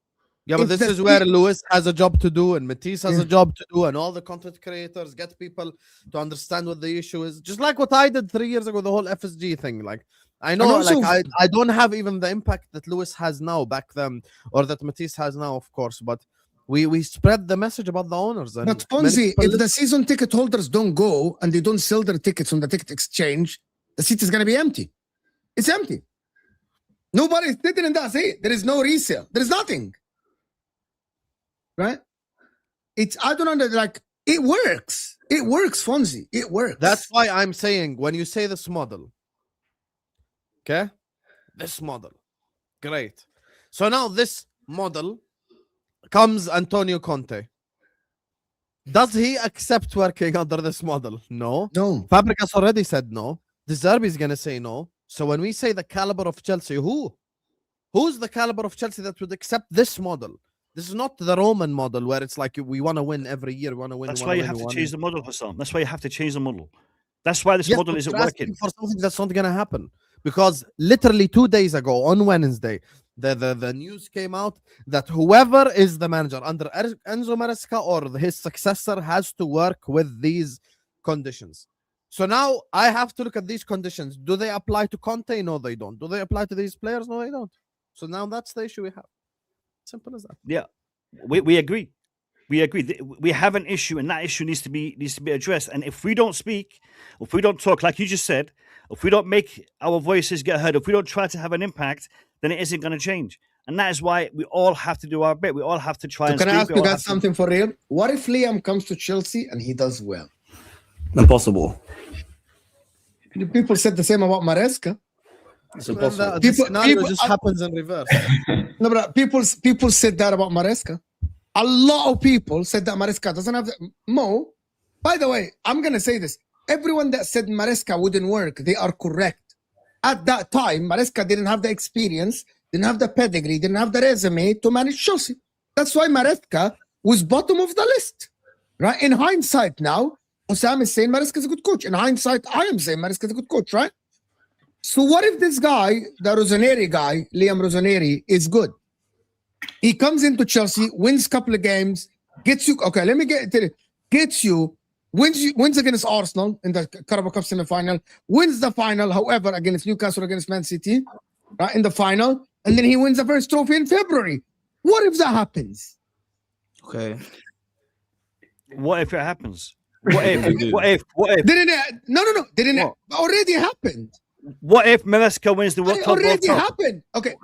Yeah, but
It's
this
the
is where
thing.
Lewis has a job to do and Matisse has
Yeah.
a job to do, and all the content creators get people to understand what the issue is. Just like what I did 3 years ago, the whole FSG thing. Like, I know,
also-
like, I don't have even the impact that Lewis has now back then, or that Matisse has now, of course, but we spread the message about the owners. And
But
many
Fonzie,
people
if the season ticket holders don't go and they don't sell their tickets on the ticket exchange, the seat is going to be empty. It's empty. Nobody's sitting in that seat. There is no resale. There is nothing. Right? I don't know, like, it works. It works, Fonzie. It works.
That's why I'm saying, when you say this model, okay, this model, great. So now this model comes Antonio Conte. Does he accept working under this model? No.
No.
Fabregas already said no. De Zerbi is going to say no. So when we say the caliber of Chelsea, who's the caliber of Chelsea that would accept this model? This is not the Roman model where it's like we want to win every year. We want to win.
That's why you have to change the model, Hassan. That's why you have to change the model. That's why this model isn't working.
For something that's not going to happen. Because literally 2 days ago on Wednesday, the news came out that whoever is the manager under Enzo Maresca or his successor has to work with these conditions. So now I have to look at these conditions. Do they apply to Conte? No, they don't. Do they apply to these players? No, they don't. So now that's the issue we have. Simple as that.
Yeah, we agree. We agree. We have an issue, and that issue needs to be addressed. And if we don't speak, if we don't talk, like you just said, if we don't make our voices get heard, if we don't try to have an impact, then it isn't going to change. And that is why we all have to do our bit. We all have to try.
So
and
can I ask
speak.
you guys something for real? What if Liam comes to Chelsea and he does well?
Impossible.
People said the same about Maresca.
It's impossible.
The scenario just happens in reverse.
No, but people said that about Maresca. A lot of people said that Maresca doesn't have Mo. By the way, I'm gonna say this. Everyone that said Maresca wouldn't work, they are correct. At that time, Maresca didn't have the experience, didn't have the pedigree, didn't have the resume to manage Chelsea. That's why Maresca was bottom of the list. Right? In hindsight now, Osam is saying Maresca is a good coach. In hindsight, I am saying Maresca is a good coach, right? So what if this guy, the Rossoneri guy, Liam Rossoneri, is good? He comes into Chelsea, wins a couple of games, gets you. Okay, let me get to it. Gets you, wins against Arsenal in the Carabao Cup semi-final, wins the final, however, against Newcastle, against Man City, right, in the final, and then he wins the first trophy in February. What if that happens?
Okay.
What if it happens? What if? What if? What if?
Didn't it? No. Didn't it? Already happened.
What if Maresca wins the World
It
Cup?
already happened. Okay.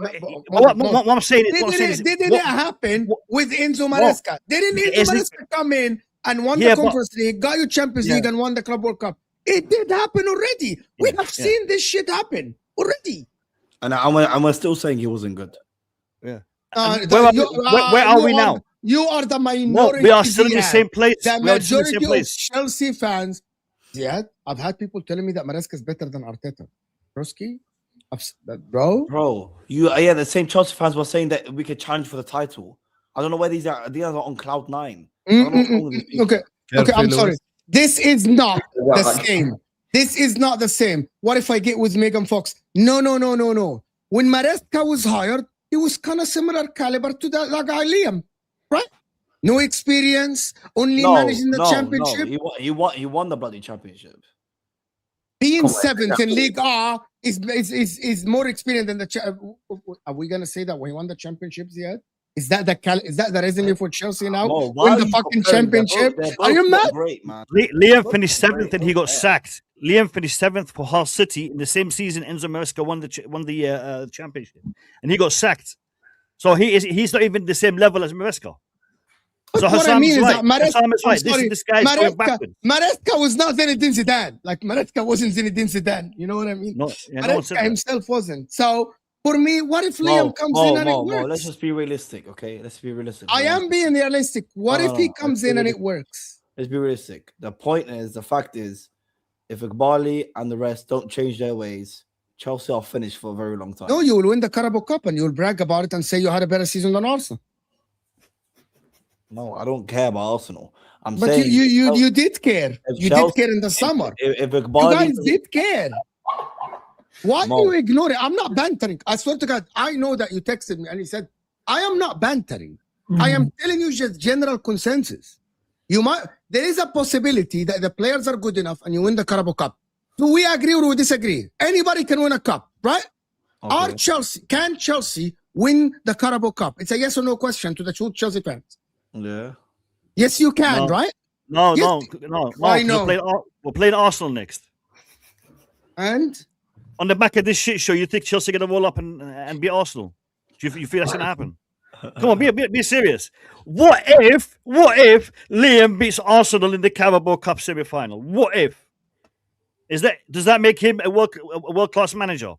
What I'm saying is,
didn't it happen with Enzo Maresca? Didn't Enzo Maresca come in and won the Conference League, got you Champions League, and won the Club World Cup? It did happen already. We have seen this shit happen already.
And I'm still saying he wasn't good.
Yeah.
Where
are we now?
You are the minority.
No, we are still in the same place.
The majority of Chelsea fans. Yeah, I've had people telling me that Maresca is better than Arteta. Broski, bro.
The same Chelsea fans were saying that we could challenge for the title. I don't know where these are. These are on cloud nine.
Okay, I'm sorry. This is not the same. This is not the same. What if I get with Megan Fox? No. When Maresca was hired, he was kind of similar caliber to that guy Liam, right? No experience, only managing the championship.
He won the bloody championship.
Being seventh in League A is more experienced than the. Are we gonna say that when he won the championships yet? Is that the resume for Chelsea now? Win the fucking championship? Are you mad?
Great, man.
Liam finished seventh and he got sacked. Liam finished seventh for Hull City in the same season Enzo Maresca won the championship, and he got sacked. So he's not even the same level as Maresca.
But
so
what I mean is that
Maresca, this guy is going backwards.
Maresca was not Zinedine Zidane. Like Maresca wasn't Zinedine Zidane. You know what I mean? Maresca himself wasn't. So for me, what if Liam comes in and it works?
Let's just be realistic, okay? Let's be realistic.
I am being realistic. What if he comes in and it works?
Let's be realistic. The fact is, if Iqbali and the rest don't change their ways, Chelsea are finished for a very long time.
No, you will win the Carabao Cup and you'll brag about it and say you had a better season than Arsenal.
No, I don't care about Arsenal.
But saying you did care. You did care in the summer.
If
you guys did care. Why do you ignore it? I'm not bantering. I swear to God, I know that you texted me and he said, I am not bantering. I am telling you just general consensus. There is a possibility that the players are good enough and you win the Carabao Cup. Do we agree or we disagree? Anybody can win a cup, right? Okay. Can Chelsea win the Carabao Cup? It's a yes or no question to the two Chelsea fans.
Yeah.
Yes, you can, right?
No.
I know.
We're playing Arsenal next.
And?
On the back of this shit show, you think Chelsea are going to roll up and beat Arsenal? Do you feel that's going to happen? Come on, be serious. What if Liam beats Arsenal in the Carabao Cup semi-final? What if? Does that make him a world-class manager?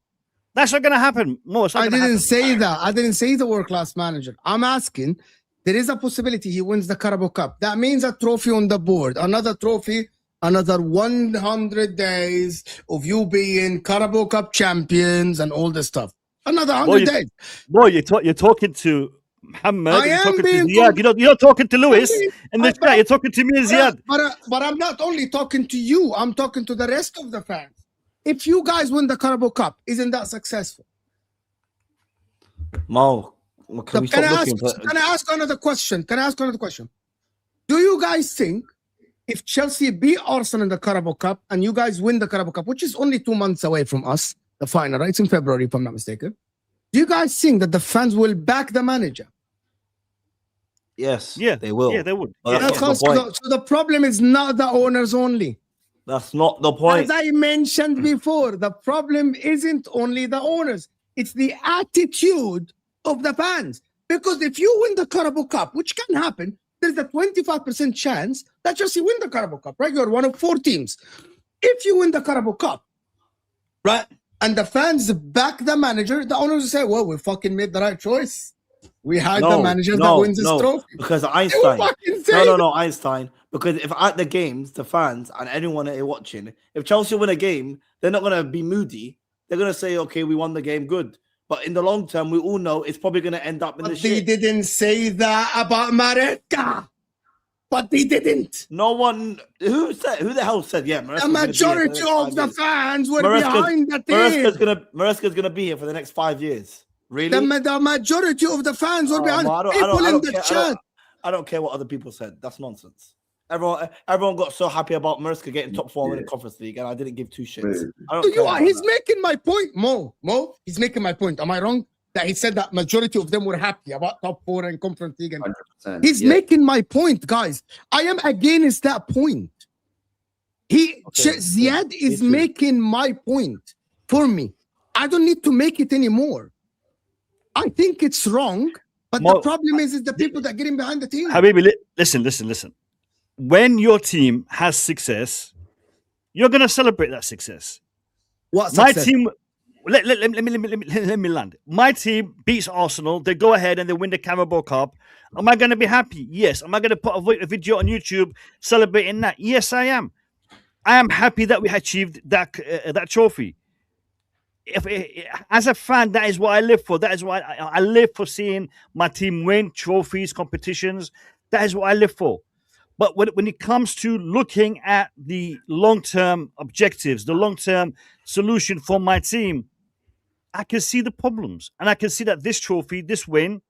That's not going to happen. Mo, it's not
I
gonna
didn't
happen.
say that. I didn't say the world-class manager. I'm asking, there is a possibility he wins the Carabao Cup. That means a trophy on the board, another trophy, another 100 days of you being Carabao Cup champions and all this stuff. Another 100 days.
Boy, you're talking to Muhammad.
I
You're
am
talking to
being
Ziad. You're not talking to Lewis in the
but-
chat. You're talking to me and Ziad.
But I'm not only talking to you, I'm talking to the rest of the fans. If you guys win the Carabao Cup, isn't that successful?
Mo, can we
Can
stop
I
looking?
ask another question? Do you guys think if Chelsea beat Arsenal in the Carabao Cup and you guys win the Carabao Cup, which is only 2 months away from us, the final, right? It's in February, if I'm not mistaken. Do you guys think that the fans will back the manager?
Yes,
Yeah,
they will.
Yeah, they would.
Well,
Yeah.
that's not the point.
So the problem is not the owners only.
That's not the point.
As I mentioned before, the problem isn't only the owners. It's the attitude of the fans. Because if you win the Carabao Cup, which can happen, there's a 25% chance that Chelsea win the Carabao Cup, right? You're one of 4 teams. If you win the Carabao Cup, right, and the fans back the manager, the owners will say, well, we fucking made the right choice. We hired the manager that wins this trophy.
Because
They will
Einstein.
fucking say
No, Einstein. Because if at the games, the fans and anyone that are watching, if Chelsea win a game, they're not going to be moody. They're going to say, okay, we won the game, good. But in the long term, we all know it's probably going to end up in the
But they
shit.
didn't say that about Maresca. But they didn't.
No one who the hell said
The majority of the fans were behind the team.
Maresca's gonna be here for the next 5 years. Really?
The majority of the fans were behind. People in the chat.
I don't care what other people said. That's nonsense. Everyone got so happy about Maresca getting top 4 in the Conference League, and I didn't give 2 shits. I don't care about
He's
that.
making my point, Mo. He's making my point. Am I wrong? That he said that majority of them were happy about top 4 and Conference League. And
100%,
he's making my point, guys. I am against that point. Ziad is making my point for me. I don't need to make it anymore. I think it's wrong, but the problem is the people that get in behind the team.
Habibi, listen. When your team has success, you're going to celebrate that success.
What
My
success?
team, let me land. My team beats Arsenal. They go ahead and they win the Carabao Cup. Am I going to be happy? Yes. Am I going to put a video on YouTube celebrating that? Yes, I am. I am happy that we achieved that trophy. As a fan, that is what I live for. That is why I live for seeing my team win trophies, competitions. That is what I live for. But when it comes to looking at the long-term objectives, the long-term solution for my team, I can see the problems. And I can see that this trophy, this win,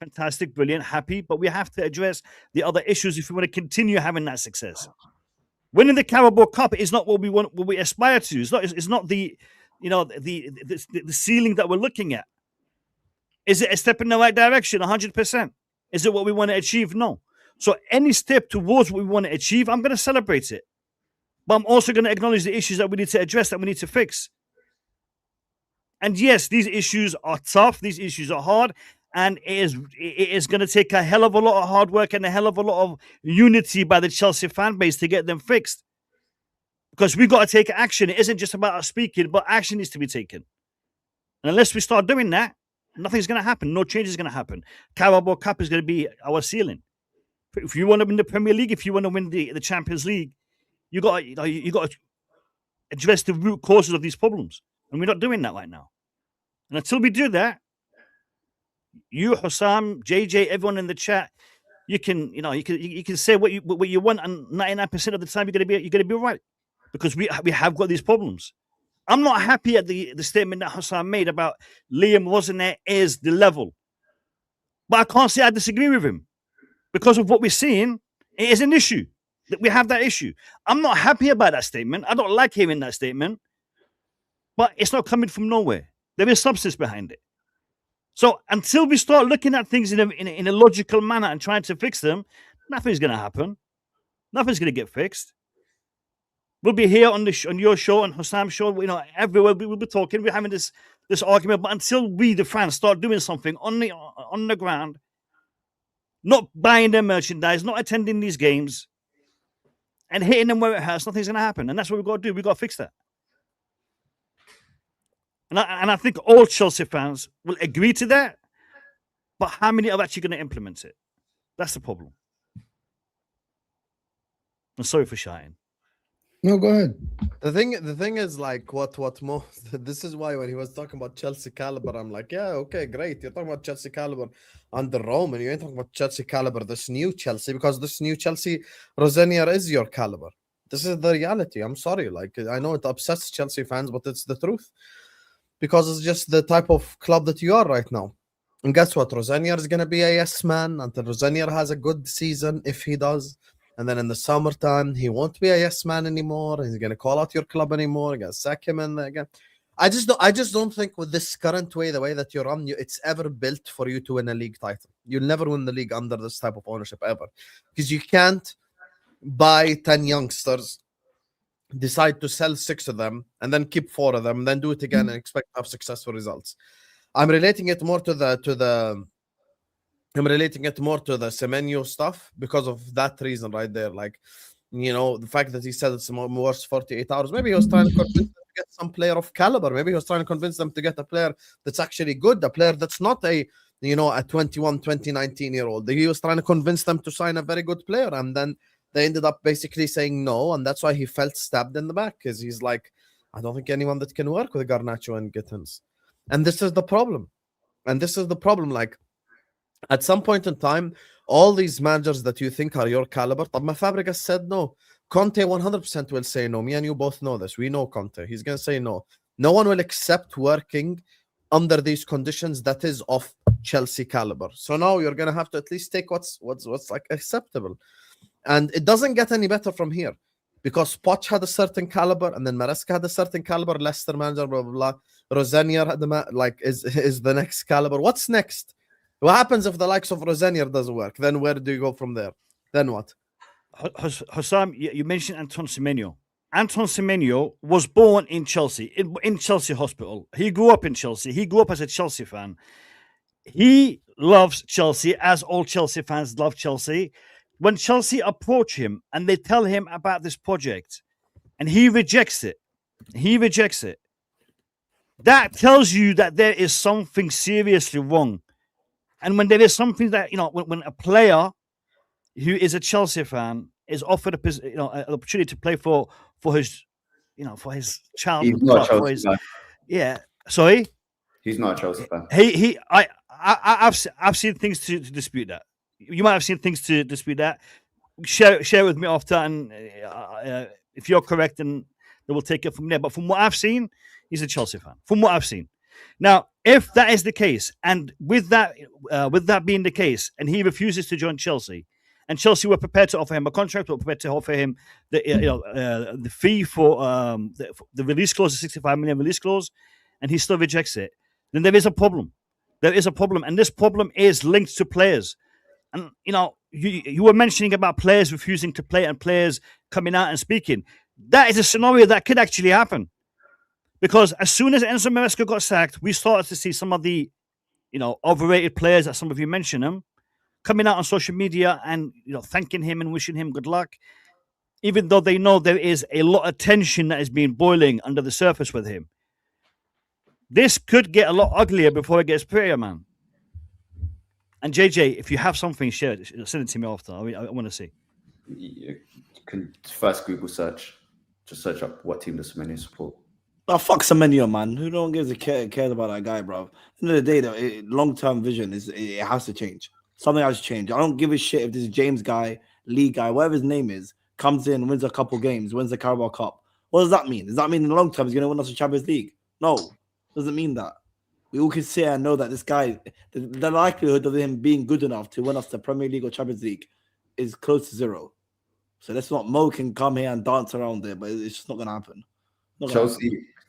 fantastic, brilliant, happy, but we have to address the other issues if we want to continue having that success. Winning the Carabao Cup is not what we want, what we aspire to. It's not the ceiling that we're looking at. Is it a step in the right direction? 100%. Is it what we want to achieve? No. So any step towards what we want to achieve, I'm going to celebrate it. But I'm also going to acknowledge the issues that we need to address, that we need to fix. And yes, these issues are tough. These issues are hard. And it is going to take a hell of a lot of hard work and a hell of a lot of unity by the Chelsea fan base to get them fixed. Because we've got to take action. It isn't just about us speaking, but action needs to be taken. And unless we start doing that, nothing's going to happen. No change is going to happen. Carabao Cup is going to be our ceiling. If you want to win the Premier League, if you want to win the Champions League, you got to address the root causes of these problems. And we're not doing that right now. And until we do that, you, Hussam, JJ, everyone in the chat, you can say what you want, and 99% of the time you're gonna be right, because we have got these problems. I'm not happy at the statement that Hussam made about Liam wasn't there is the level, but I can't say I disagree with him because of what we're seeing. It is an issue that we have that issue. I'm not happy about that statement. I don't like hearing that statement, but it's not coming from nowhere. There is substance behind it. So until we start looking at things in a logical manner and trying to fix them, nothing's going to happen. Nothing's going to get fixed. We'll be here on your show, on Hussam's show, everywhere we'll be talking. We're having this argument, but until we, the fans, start doing something on the ground, not buying their merchandise, not attending these games, and hitting them where it hurts, nothing's going to happen. And that's what we've got to do. We've got to fix that. And I think all Chelsea fans will agree to that. But how many are actually going to implement it? That's the problem. I'm sorry for shouting.
No, go ahead.
The thing is, like, what more? This is why when he was talking about Chelsea caliber, I'm like, yeah, okay, great. You're talking about Chelsea caliber under Roman. You ain't talking about Chelsea caliber, this new Chelsea, because this new Chelsea, Rosenior is your caliber. This is the reality. I'm sorry. Like, I know it upsets Chelsea fans, but it's the truth. Because it's just the type of club that you are right now. And guess what? Rosenior is going to be a yes man until Rosenior has a good season, if he does. And then in the summertime, he won't be a yes man anymore. He's going to call out your club anymore. You're going to sack him in again. I just don't think with this current way, the way that you're on, it's ever built for you to win a league title. You'll never win the league under this type of ownership ever. Because you can't buy 10 youngsters, decide to sell 6 of them, and then keep 4 of them, and then do it again and expect to have successful results. I'm relating it more to the Semenyo stuff because of that reason right there. Like, you know, the fact that he said it's the worst 48 hours. Maybe he was trying to convince them to get some player of caliber. Maybe he was trying to convince them to get a player that's actually good, a player that's not a 21, 20, 19-year-old. He was trying to convince them to sign a very good player, and then they ended up basically saying no, and that's why he felt stabbed in the back, because he's like, I don't think anyone that can work with Garnacho and Gittins. And this is the problem. Like, at some point in time, all these managers that you think are your caliber, Fabregas said no. Conte 100% will say no. Me and you both know this. We know Conte. He's going to say no. No one will accept working under these conditions that is of Chelsea caliber. So now you're going to have to at least take what's like acceptable. And it doesn't get any better from here, because Poch had a certain caliber, and then Maresca had a certain caliber, Leicester manager, blah, blah, blah. Rosenior had is the next caliber. What's next? What happens if the likes of Rosenior doesn't work? Then where do you go from there? Then what?
Hossam, you mentioned Anton Semenyo. Anton Semenyo was born in Chelsea, in Chelsea Hospital. He grew up in Chelsea. He grew up as a Chelsea fan. He loves Chelsea, as all Chelsea fans love Chelsea. When Chelsea approach him and they tell him about this project, and he rejects it, that tells you that there is something seriously wrong. And when there is something that, when a player who is a Chelsea fan is offered an opportunity to play for his, for his childhood,
He's not a Chelsea fan.
Yeah, sorry,
He's not a Chelsea fan.
I've seen things to dispute that. You might have seen things to dispute that. Share it with me after, and if you're correct, then we'll take it from there. But from what I've seen, he's a Chelsea fan. From what I've seen. Now, if that is the case, and with that being the case, and he refuses to join Chelsea, and Chelsea were prepared to offer him a contract, were prepared to offer him the fee for the release clause, the 65 million release clause, and he still rejects it, then there is a problem. There is a problem, and this problem is linked to players. And you were mentioning about players refusing to play and players coming out and speaking. That is a scenario that could actually happen. Because as soon as Enzo Maresca got sacked, we started to see some of the, overrated players that some of you mentioned them coming out on social media and, thanking him and wishing him good luck, even though they know there is a lot of tension that is being boiling under the surface with him. This could get a lot uglier before it gets prettier, man. And JJ, if you have something, share it. Send it to me after. I want to see.
You can first Google search. Just search up what team does Semenyo support.
Oh, fuck Semenyo, man. Who don't gives a cares about that guy, bro? At the end of the day, the long-term vision it has to change. Something has to change. I don't give a shit if this James guy, Lee guy, whatever his name is, comes in, wins a couple games, wins the Carabao Cup. What does that mean? Does that mean in the long term he's going to win us the Champions League? No, doesn't mean that. We all can sit and know that this guy, the likelihood of him being good enough to win us the Premier League or Champions League is close to 0. So let's not Mo can come here and dance around there, but it's just not going to happen.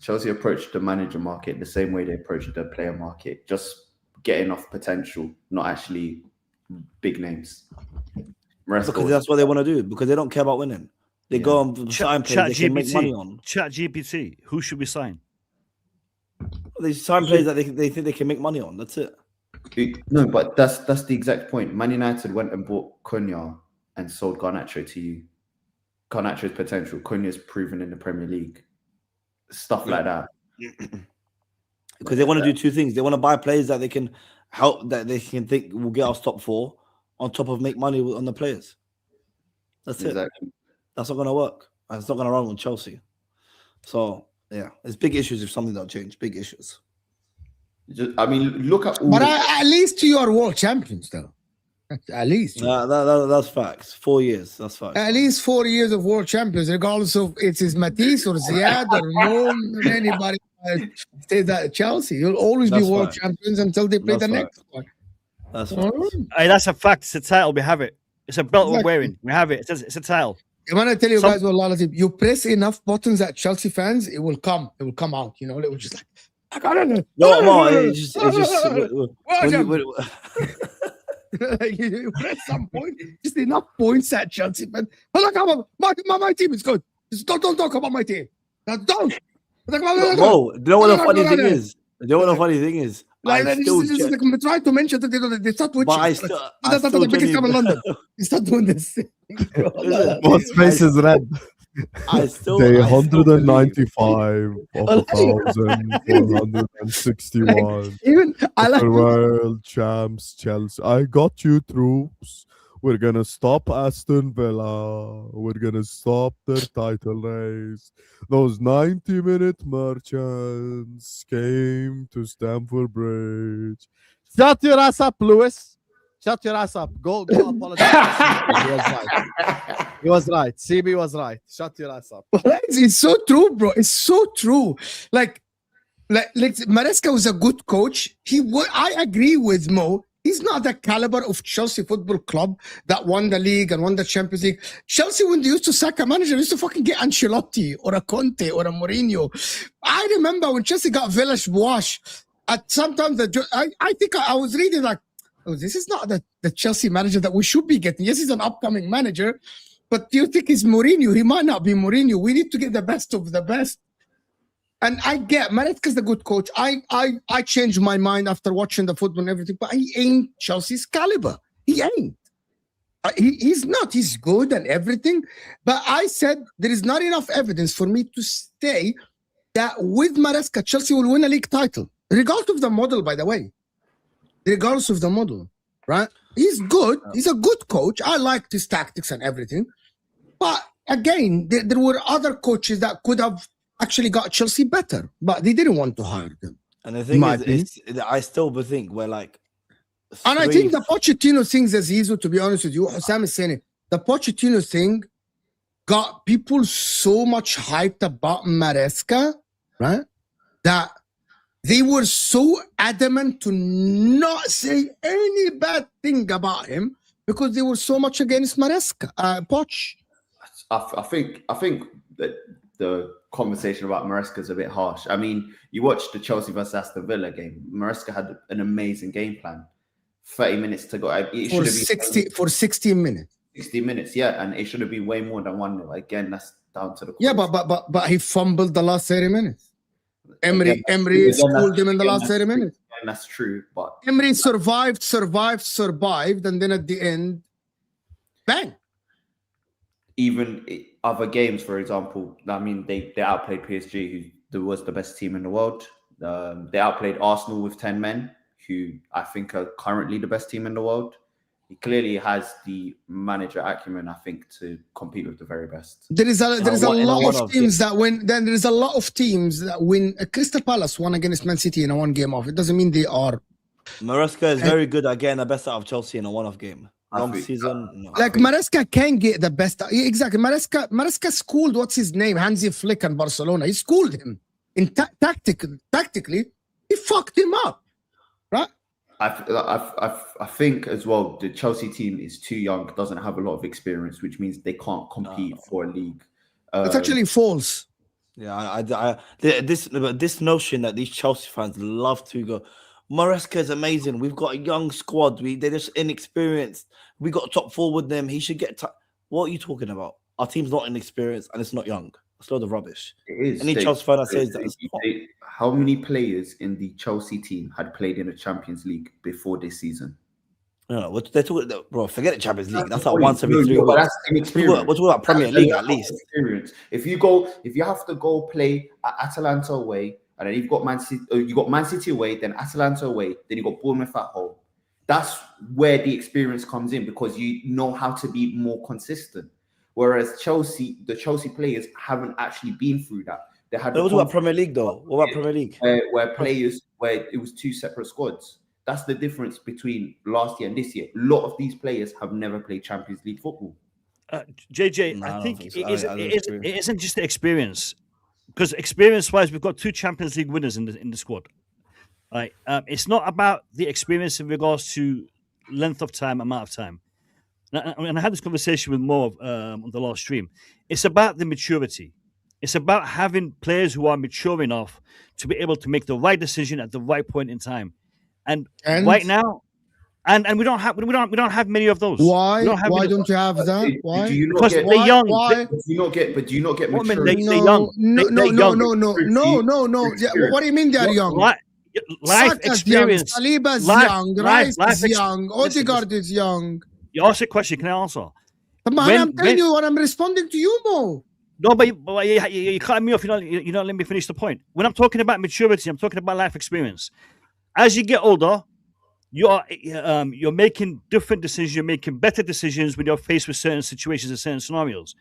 Chelsea approached the manager market the same way they approached the player market, just getting off potential, not actually big names.
Because that's what they want to do, because they don't care about winning. They go on sign players they can make money on.
Chat GPT, who should we sign?
They sign players that they think they can make money on. That's it.
No, but that's the exact point. Man United went and bought Cunha and sold Garnacho to you. Garnacho's potential. Cunha's proven in the Premier League. Stuff like that.
because they want to do two things. They want to buy players that they can help, that they can think will get us top 4, on top of make money on the players. That's it.
Exactly.
That's not going to work. And it's not going to run with Chelsea. So yeah, there's big issues if something don't change. Big issues.
I mean, look at all.
But at least you are world champions, though. At least.
That's facts. 4 years. That's facts.
At least 4 years of world champions, regardless of it's Matisse or Ziad or Moon or anybody stays at Chelsea. You'll always be world champions until they play the next one.
That's facts.
Hey, that's a fact. It's a title. We have it. It's a belt we're wearing. We have it. It's a title.
I'm gonna tell you guys what a lot of you press enough buttons at Chelsea fans, it will come. It will come out. You know, it will just like I don't know.
No, it's just
like you press some point, just enough points at Chelsea fans. But like, my team is good. Just don't talk about my team. Don't.
No, you know what the funny thing is? You know what the funny thing is?
Like, I'm trying to mention that they start watching. That's the biggest club in London. You start doing this.
Both faces red.
I still
Day
I still
195 of 1,461.
Even I like
World champs Chelsea. I got you troops. We're gonna stop Aston Villa. We're gonna stop their title race. Those 90-minute merchants came to Stamford Bridge. Shut your ass up, Lewis. Shut your ass up. Go apologize. He was right. He was right. CB was right. Shut your ass up.
It's so true, bro. It's so true. Like Maresca was a good coach. I agree with Mo. He's not the caliber of Chelsea Football Club that won the league and won the Champions League. Chelsea, when they used to sack a manager, they used to fucking get Ancelotti or a Conte or a Mourinho. I remember when Chelsea got Villas-Boas. At sometimes I think I was reading like, oh, this is not the Chelsea manager that we should be getting. Yes, he's an upcoming manager, but do you think he's Mourinho? He might not be Mourinho. We need to get the best of the best. And I get Maresca's a good coach. I changed my mind after watching the football and everything, but he ain't Chelsea's caliber. He ain't. He's not. He's good and everything. But I said there is not enough evidence for me to say that with Maresca, Chelsea will win a league title. Regardless of the model, by the way. Regardless of the model, right? He's good. He's a good coach. I liked his tactics and everything. But again, there were other coaches that could have actually got Chelsea better, but they didn't want to hire them.
And the thing is, I still think we're like.
And I think the Pochettino thing, Zizou, to be honest with you, Hussam is saying it, the Pochettino thing got people so much hyped about Maresca, right? That they were so adamant to not say any bad thing about him because they were so much against Maresca, Poch.
I think that the conversation about Maresca is a bit harsh. I mean, you watched the Chelsea versus Aston Villa game. Maresca had an amazing game plan. 30 minutes to go.
For 16 minutes.
60 minutes, yeah, and it should have been way more than 1-0. Again, that's down to the coach.
Yeah, but he fumbled the last 30 minutes. Emery schooled him in the last 30 minutes.
And that's true, but
Emery survived, and then at the end, bang.
Even other games, for example, I mean, they outplayed PSG, who was the best team in the world. They outplayed Arsenal with 10 men, who I think are currently the best team in the world. He clearly has the manager acumen, I think, to compete with the very best.
There is a lot of teams that win. Then there is a lot of teams that win. Crystal Palace won against Man City in a one game off. It doesn't mean they are.
Maresca is very good at getting the best out of Chelsea in a one-off game. Long season, no.
Like Maresca can get the best. Exactly. Maresca schooled, what's his name? Hansi Flick in Barcelona. He schooled him in tactically. He fucked him up, right?
I think as well the Chelsea team is too young, doesn't have a lot of experience, which means they can't compete for a league.
It's actually false.
Yeah, this notion that these Chelsea fans love to go, Maresca is amazing. We've got a young squad. They're just inexperienced. We got top 4 with them. He should get. What are you talking about? Our team's not inexperienced and it's not young. It's a load of rubbish.
It is.
Any Chelsea fan that says that.
How many players in the Chelsea team had played in the Champions League before this season?
No, what they're talking about, bro. Forget the Champions League. That's like once every 3 weeks.
That's inexperience.
We're talking about Premier League at least.
Experience. If you have to go play at Atalanta away and then you've got Man City away, then Atalanta away, then you got Bournemouth at home. That's where the experience comes in because you know how to be more consistent. Whereas the Chelsea players haven't actually been through that. They had.
What about Premier League though? What about Premier League?
Where it was two separate squads. That's the difference between last year and this year. A lot of these players have never played Champions League football.
JJ, I think it isn't just the experience, because experience-wise, we've got 2 Champions League winners in the squad. Right? It's not about the experience in regards to length of time, amount of time. And I had this conversation with Mo on the last stream. It's about the maturity. It's about having players who are mature enough to be able to make the right decision at the right point in time. And right now, and we don't have many of those.
Why? Why don't you have that? Why?
Because they're young.
Why?
Do you not get mature?
They're young.
No. What do you mean they're young?
Life experience.
Saliba's young. Rice is young. Odegaard is young.
You asked a question. Can I answer?
I'm telling you what I'm responding to you, Mo.
No, but you cut me off. You don't let me finish the point. When I'm talking about maturity, I'm talking about life experience. As you get older, you're making different decisions. You're making better decisions when you're faced with certain situations and certain scenarios.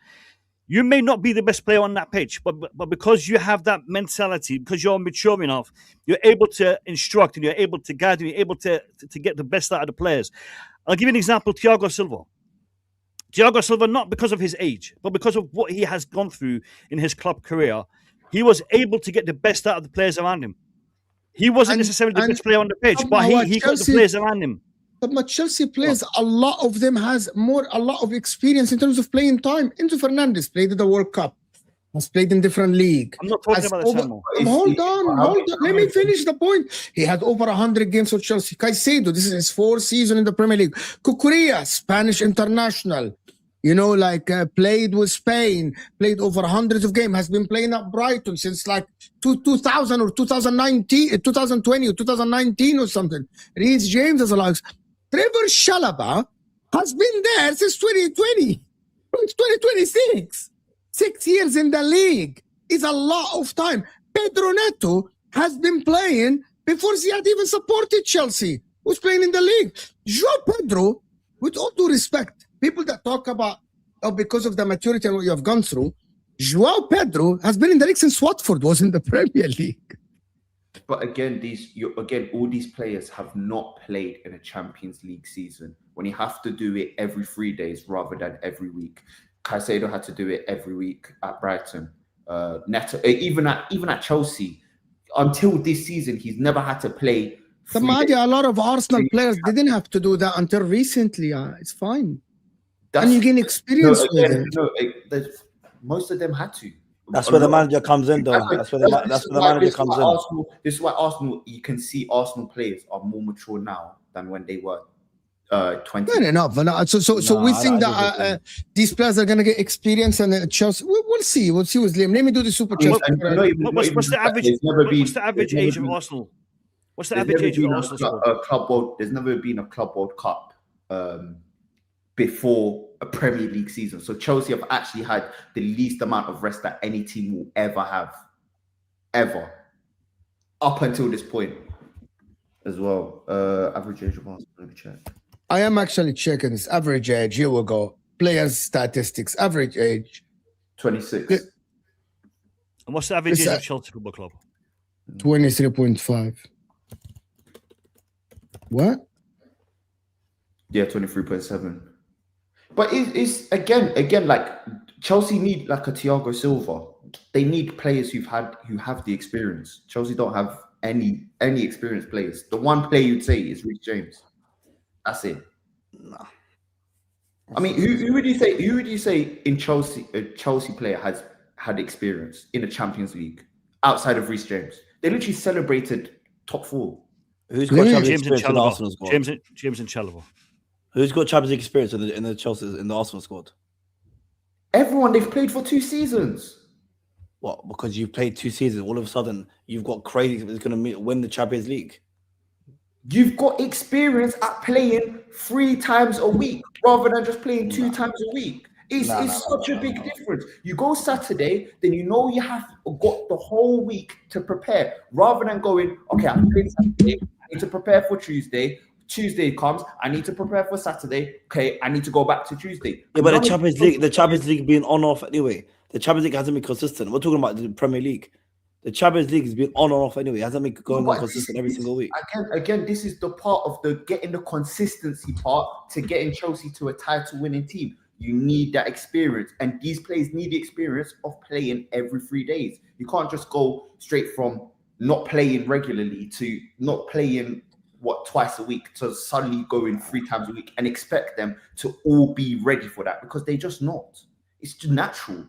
You may not be the best player on that pitch, but because you have that mentality, because you're mature enough, you're able to instruct and you're able to guide and you're able to get the best out of the players. I'll give you an example, Thiago Silva. Thiago Silva, not because of his age, but because of what he has gone through in his club career, he was able to get the best out of the players around him. He wasn't necessarily the best player on the pitch, but he got the players around him.
But Chelsea players, a lot of them has a lot of experience in terms of playing time. Enzo Fernandez played in the World Cup, has played in different league.
I'm not talking about the channel.
Hold on. Let me finish the point. He had over 100 games for Chelsea. Caicedo, this is his 4th season in the Premier League. Cucurella, Spanish international. Played with Spain, played over hundreds of games, has been playing at Brighton since 2000 or 2019, 2020 or 2019 or something. Reece James as a likes. Trevor Chalobah has been there since 2020. It's 2026. 6 years in the league is a lot of time. Pedro Neto has been playing before he had even supported Chelsea, who's playing in the league. João Pedro, with all due respect, people that talk about because of the maturity and what you have gone through, João Pedro has been in the league since Watford was in the Premier League.
But again, all these players have not played in a Champions League season when you have to do it every 3 days rather than every week. Caicedo had to do it every week at Brighton. Neto, even at Chelsea, until this season, he's never had to play.
A lot of Arsenal players didn't have to do that until recently. It's fine. And you gain experience with it.
Most of them had to.
That's where the manager comes in, though. That's where the manager comes in.
This is why Arsenal. You can see Arsenal players are more mature now than when they were 20.
Fair enough. So we think that these players are going to get experience, and Chelsea. We'll see. We'll see with Liam. Let me do the super chat.
What's the average? What's the average age of Arsenal? What's the average age of Arsenal?
There's never been a Club World Cup before a Premier League season. So Chelsea have actually had the least amount of rest that any team will ever have. Ever. Up until this point as well. Average age of Arsenal, let me check.
I am actually checking this. Average age, here we go. Players statistics. Average age.
26.
And what's the average age of Chelsea Football Club?
23.5. What?
Yeah, 23.7. But it's again like Chelsea need like a Thiago Silva. They need players who have the experience. Chelsea don't have any experienced players. The one player you'd say is Reece James. That's it.
No.
I mean, who would you say in Chelsea a Chelsea player has had experience in the Champions League outside of Reece James? They literally celebrated top 4.
Who's got Champions League experience in the
Chalobah.
Arsenal squad?
James and Chalobah.
Who's got Champions League experience in the Arsenal squad?
Everyone. They've played for 2 seasons.
What? Because you've played 2 seasons, all of a sudden you've got crazy that's going to win the Champions League.
You've got experience at playing 3 times a week rather than just playing 2 times a week. It's such a big difference. You go Saturday, then you know you have got the whole week to prepare, rather than going, okay, I'm playing Saturday, I need to prepare for Tuesday. Tuesday comes, I need to prepare for Saturday. Okay, I need to go back to Tuesday.
Yeah, but the Champions League being on off anyway. The Champions League hasn't been consistent. We're talking about the Premier League. The Champions League has been on and off anyway. It hasn't been going on consistent every single week.
Again, this is the part of the getting the consistency part to getting Chelsea to a title-winning team. You need that experience, and these players need the experience of playing every 3 days. You can't just go straight from not playing regularly to not playing twice a week to suddenly going 3 times a week and expect them to all be ready for that, because they're just not. It's just natural.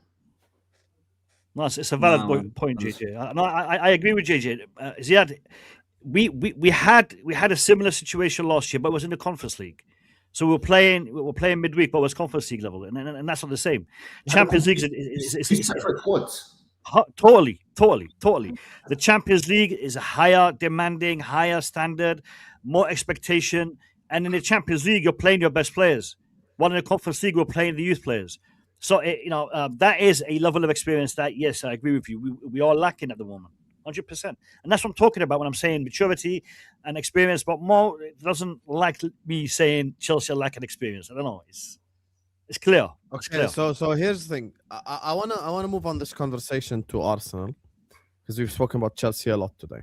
No, it's a valid point, JJ. No, I agree with JJ. Ziad, we had a similar situation last year, but it was in the Conference League. So we were playing midweek, but it was Conference League level, and that's not the same. Champions League is
separate quads.
Totally. The Champions League is a higher demanding, higher standard, more expectation. And in the Champions League, you're playing your best players. While in the Conference League, we're playing the youth players. So, that is a level of experience that, yes, I agree with you. We are lacking at the moment, 100%. And that's what I'm talking about when I'm saying maturity and experience. But Mo doesn't like me saying Chelsea are lacking experience. I don't know. It's clear. It's
Okay,
clear.
so here's the thing. I wanna move on this conversation to Arsenal, because we've spoken about Chelsea a lot today.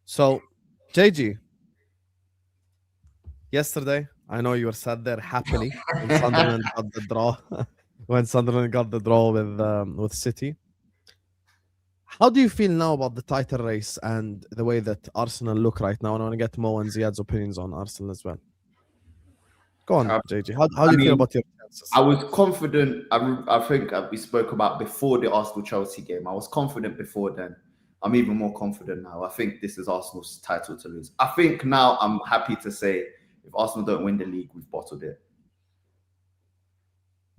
So, JG, yesterday I know you were sat there happily when Sunderland got the draw. When Sunderland got the draw with City. How do you feel now about the title race and the way that Arsenal look right now? And I want to get Mo and Ziad's opinions on Arsenal as well. Go on, JG. How do you feel about your chances?
I was confident. I think we spoke about before the Arsenal-Chelsea game. I was confident before then. I'm even more confident now. I think this is Arsenal's title to lose. I think now I'm happy to say if Arsenal don't win the league, we've bottled it.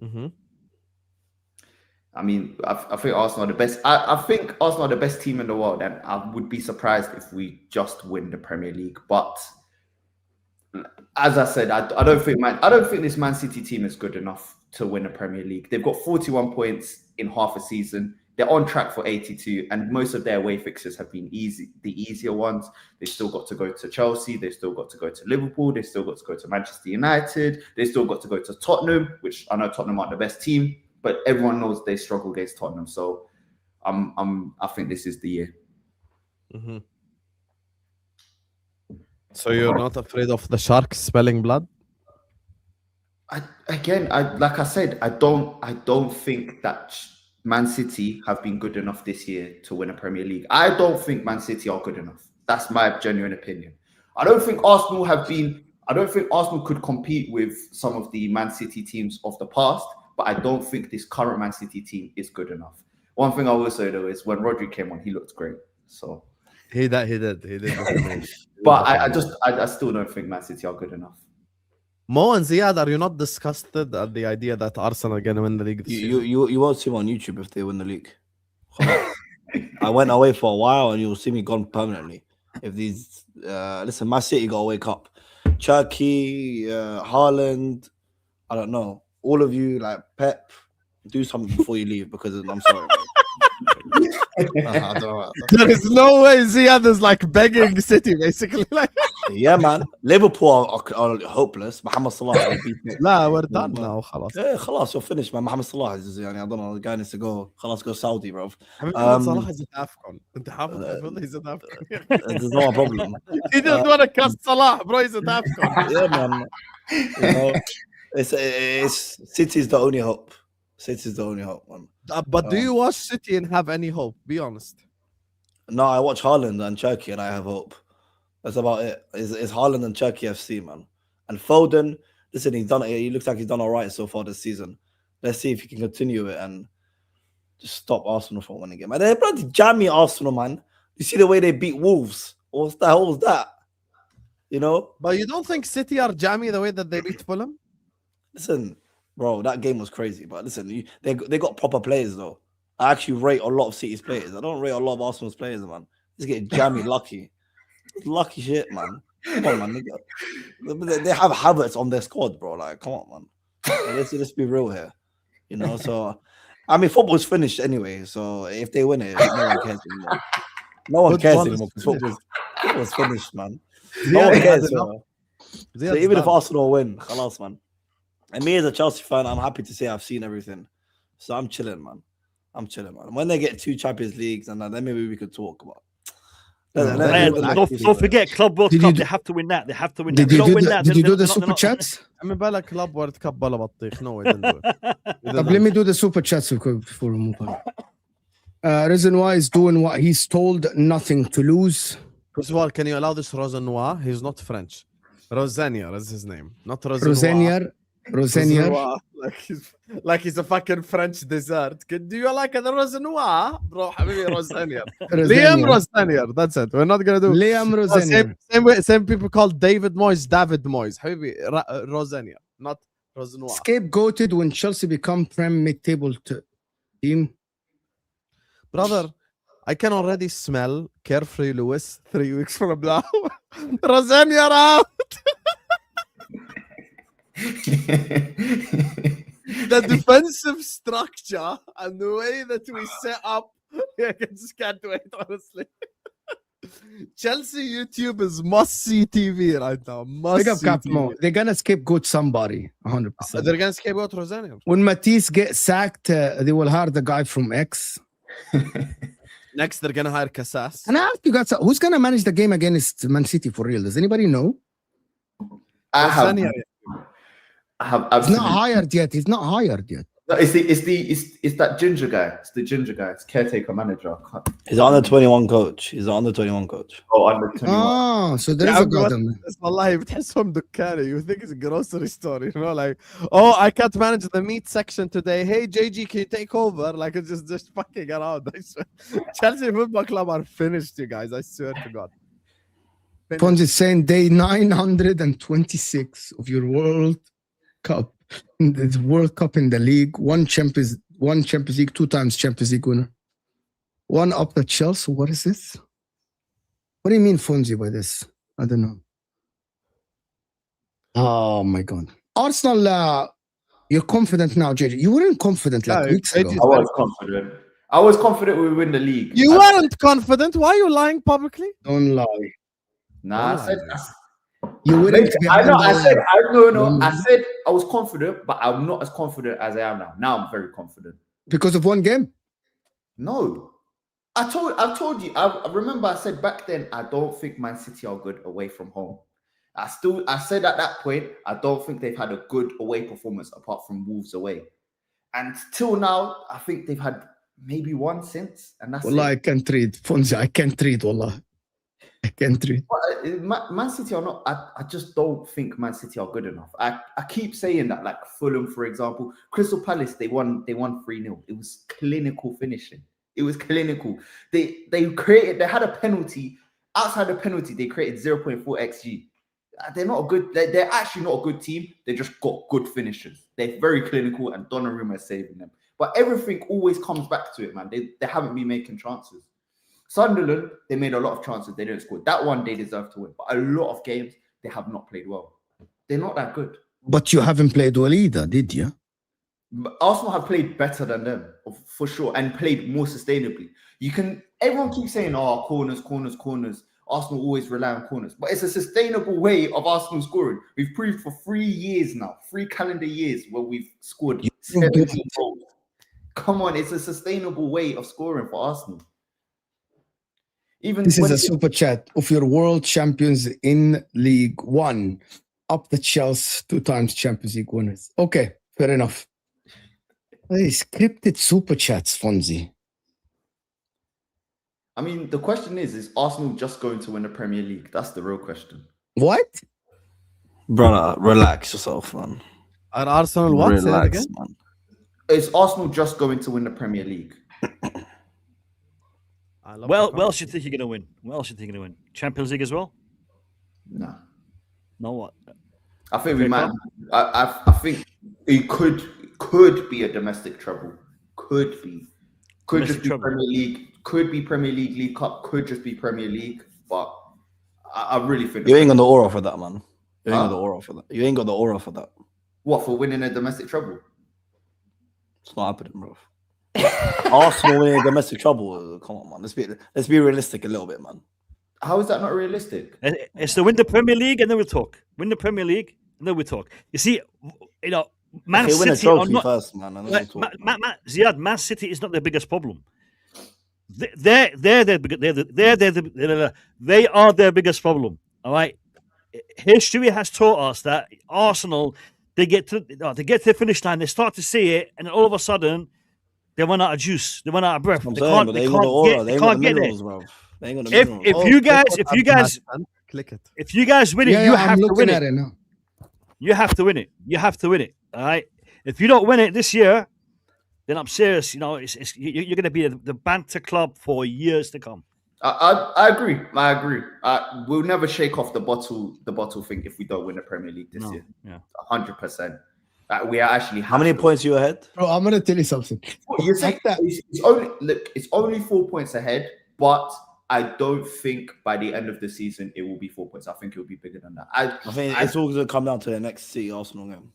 Mm-hmm.
I mean, I think Arsenal are the best. I think Arsenal are the best team in the world, and I would be surprised if we just win the Premier League. But as I said, I don't think this Man City team is good enough to win the Premier League. They've got 41 points in half a season. They're on track for 82, and most of their away fixtures have been the easier ones. They've still got to go to Chelsea. They've still got to go to Liverpool. They've still got to go to Manchester United. They've still got to go to Tottenham, which I know Tottenham aren't the best team, but everyone knows they struggle against Tottenham. So I think this is the year.
Mm-hmm. So you're not afraid of the sharks spilling blood?
Like I said, I don't think that Man City have been good enough this year to win a Premier League. I don't think Man City are good enough. That's my genuine opinion. I don't think Arsenal could compete with some of the Man City teams of the past, but I don't think this current Man City team is good enough. One thing I will say though is when Rodri came on, he looked great. So
he did.
But I still don't think Man City are good enough.
Mo and Ziad, are you not disgusted at the idea that Arsenal are going to win the league this year?
You won't see me on YouTube if they win the league. I went away for a while and you'll see me gone permanently. If these listen, my City got to wake up. Turkey, Haaland, I don't know. All of you, like Pep, do something before you leave, because I'm sorry.
There is no way Ziad is like begging City, basically. Like,
yeah, man. Liverpool are hopeless. Mohamed Salah.
لا, we're done now. خلاص.
Yeah, خلاص, you're finished, man. Mohamed Salah is, I don't know, the guy needs to go. خلاص, go Saudi, bro.
Mohamed Salah is at AFCON. انت حافظ he's at AFCON.
There's no problem.
He didn't want to cast Salah, bro. He's at AFCON.
Yeah, man. You know, it's City's the only hope. City's the only hope, man.
But do you watch City and have any hope? Be honest.
No, I watch Haaland and Turkey and I have hope. That's about it. It's Haaland and Turkey FC, man. And Foden, listen, he looks like he's done all right so far this season. Let's see if he can continue it and just stop Arsenal from winning it. Man, they're bloody jammy Arsenal, man. You see the way they beat Wolves? What the hell was that? You know?
But you don't think City are jammy the way that they beat Fulham?
Listen, bro, that game was crazy. But listen, they got proper players, though. I actually rate a lot of City's players. I don't rate a lot of Arsenal's players, man. Just get jammy lucky. Lucky shit, man. Come on, man. They have Havertz on their squad, bro. Like, come on, man. Let's be real here. You know, so I mean, football's finished anyway. So if they win it, no one cares anymore. No one cares anymore because football's finished, man. No one cares. So even if Arsenal win, khalas, man. And me as a Chelsea fan, I'm happy to say I've seen everything. So I'm chilling, man. When they get 2 Champions Leagues, and then maybe we could talk about.
Don't forget, Club World Cup. They have to win that. They have to win that.
Did you do the super chats?
I mean, بالك Club World Cup بلا بطيخ. No, we didn't do it.
Let me do the super chats before we move on. Reason why is doing what he's told, nothing to lose.
First of all, can you allow this Rosenoir? He's not French. Rosenier is his name, not Rosenoir.
Rosenier.
Like he's a fucking French dessert. Do you like the Rosenoir? Bro, حبيبي Rosenier. Liam Rosenier. That's it. We're not gonna do
Liam Rosenier.
Same people call David Moyes حبيبي Rosenier, not Rosenoir.
Scapegoated when Chelsea become prem mid-table team.
Brother, I can already smell Carefree Lewis 3 weeks from now. Rosenier out. The defensive structure and the way that we set up, I just can't wait, honestly. Chelsea YouTube is must-see TV right now.
They're gonna scapegoat somebody, 100%.
They're gonna scapegoat Rosenier.
When Matisse gets sacked, they will hire the guy from X.
Next, they're gonna hire Casas.
And I ask you guys, who's gonna manage the game against Man City for real? Does anybody know? He's not hired yet.
No, it's that ginger guy. It's the ginger guy. It's caretaker manager.
He's on the 21 coach.
Oh, under 21.
Oh, so there is a guy.
Wallahi, بتحسهم دكانة. You think it's a grocery store, you know, like, oh, I can't manage the meat section today. Hey, JG, can you take over? Like, it's just fucking around. I swear. Chelsea Football Club are finished, you guys. I swear to God.
Pons is saying day 926 of your World Cup. The World Cup in the league, one Champions League, 2 times Champions League winner. One up at Chelsea. What is this? What do you mean, Fonzie, by this? I don't know. Oh my God. Arsenal, you're confident now, JJ. You weren't confident like weeks ago.
I was confident we win the league.
You weren't confident. Why are you lying publicly?
Don't lie.
Nah, I said
you wouldn't.
I know. I said I was confident, but I'm not as confident as I am now. Now I'm very confident
because of one game.
No, I told you. I remember I said back then I don't think Man City are good away from home. I said at that point I don't think they've had a good away performance apart from Wolves away, and till now I think they've had maybe one since, and that's.
Wallah, I can't read, Fonzie. I can't read. Wallah. I can't read.
Man City are not. I just don't think Man City are good enough. I keep saying that, like Fulham, for example, Crystal Palace, they won 3-0. It was clinical finishing. It was clinical. They had a penalty. Outside the penalty, they created 0.4 xg. They're not a good. They're actually not a good team. They just got good finishers. They're very clinical, and Donnarumma is saving them. But everything always comes back to it, man. They haven't been making chances. Sunderland, they made a lot of chances. They didn't score. That one, they deserve to win. But a lot of games, they have not played well. They're not that good.
But you haven't played well either, did you?
Arsenal have played better than them, for sure, and played more sustainably. Everyone keeps saying, oh, corners. Arsenal always rely on corners. But it's a sustainable way of Arsenal scoring. We've proved for 3 years now, 3 calendar years, where we've scored 17 goals. Come on, it's a sustainable way of scoring for Arsenal.
This is a super chat of your world champions in League One, up the Chelsea 2 times Champions League winners. Okay, fair enough. Hey, scripted super chats, Fonzie.
I mean, the question is Arsenal just going to win the Premier League? That's the real question.
What?
Brother, relax yourself, man.
Are Arsenal what?
Relax, man.
Is Arsenal just going to win the Premier League?
What else you think you're going to win? What else you think you're going to win? Champions League as well?
No.
No what?
I think we might. I think it could be a domestic treble. Could be. Could just be Premier League. Could be Premier League, League Cup. Could just be Premier League. But I really think
you ain't got the aura for that, man. You ain't got the aura for that. You ain't got the aura for that.
What, for winning a domestic treble?
It's not happening, bro. Arsenal winning domestic trouble. Come on, man. Let's be realistic a little bit, man.
How is that not realistic?
It's to win the Premier League, and then we'll talk. Win the Premier League, and then we'll talk. You see, Man
Okay, win a
City are
trophy
not.
first, man. And then we'll talk, man.
Ziad, Man City is not their biggest problem. They are their biggest problem. All right, history has taught us that Arsenal, they get to the finish line, they start to see it, and all of a sudden they run out of juice, they run out of breath.
I'm
They
saying,
can't,
but
they
they ain't got the
can't
aura.
get,
They
they
ain't got the
can't get there.
minerals, bro. They ain't got the minerals.
If
click it.
if you guys win it,
Yeah,
you
I'm
have to
looking
win
at
it.
it now.
You have to win it. You have to win it. All right. If you don't win it this year, then I'm serious. You're going to be the banter club for years to come.
I agree. I agree. We'll never shake off the bottle thing if we don't win the Premier League this year.
Yeah.
100%. We are actually.
How many points are you ahead?
Bro, I'm gonna tell you something.
You're saying
Like that.
it's only 4 points ahead, but I don't think by the end of the season it will be 4 points. I think it will be bigger than that.
I think it's all going to come down to the next City Arsenal game.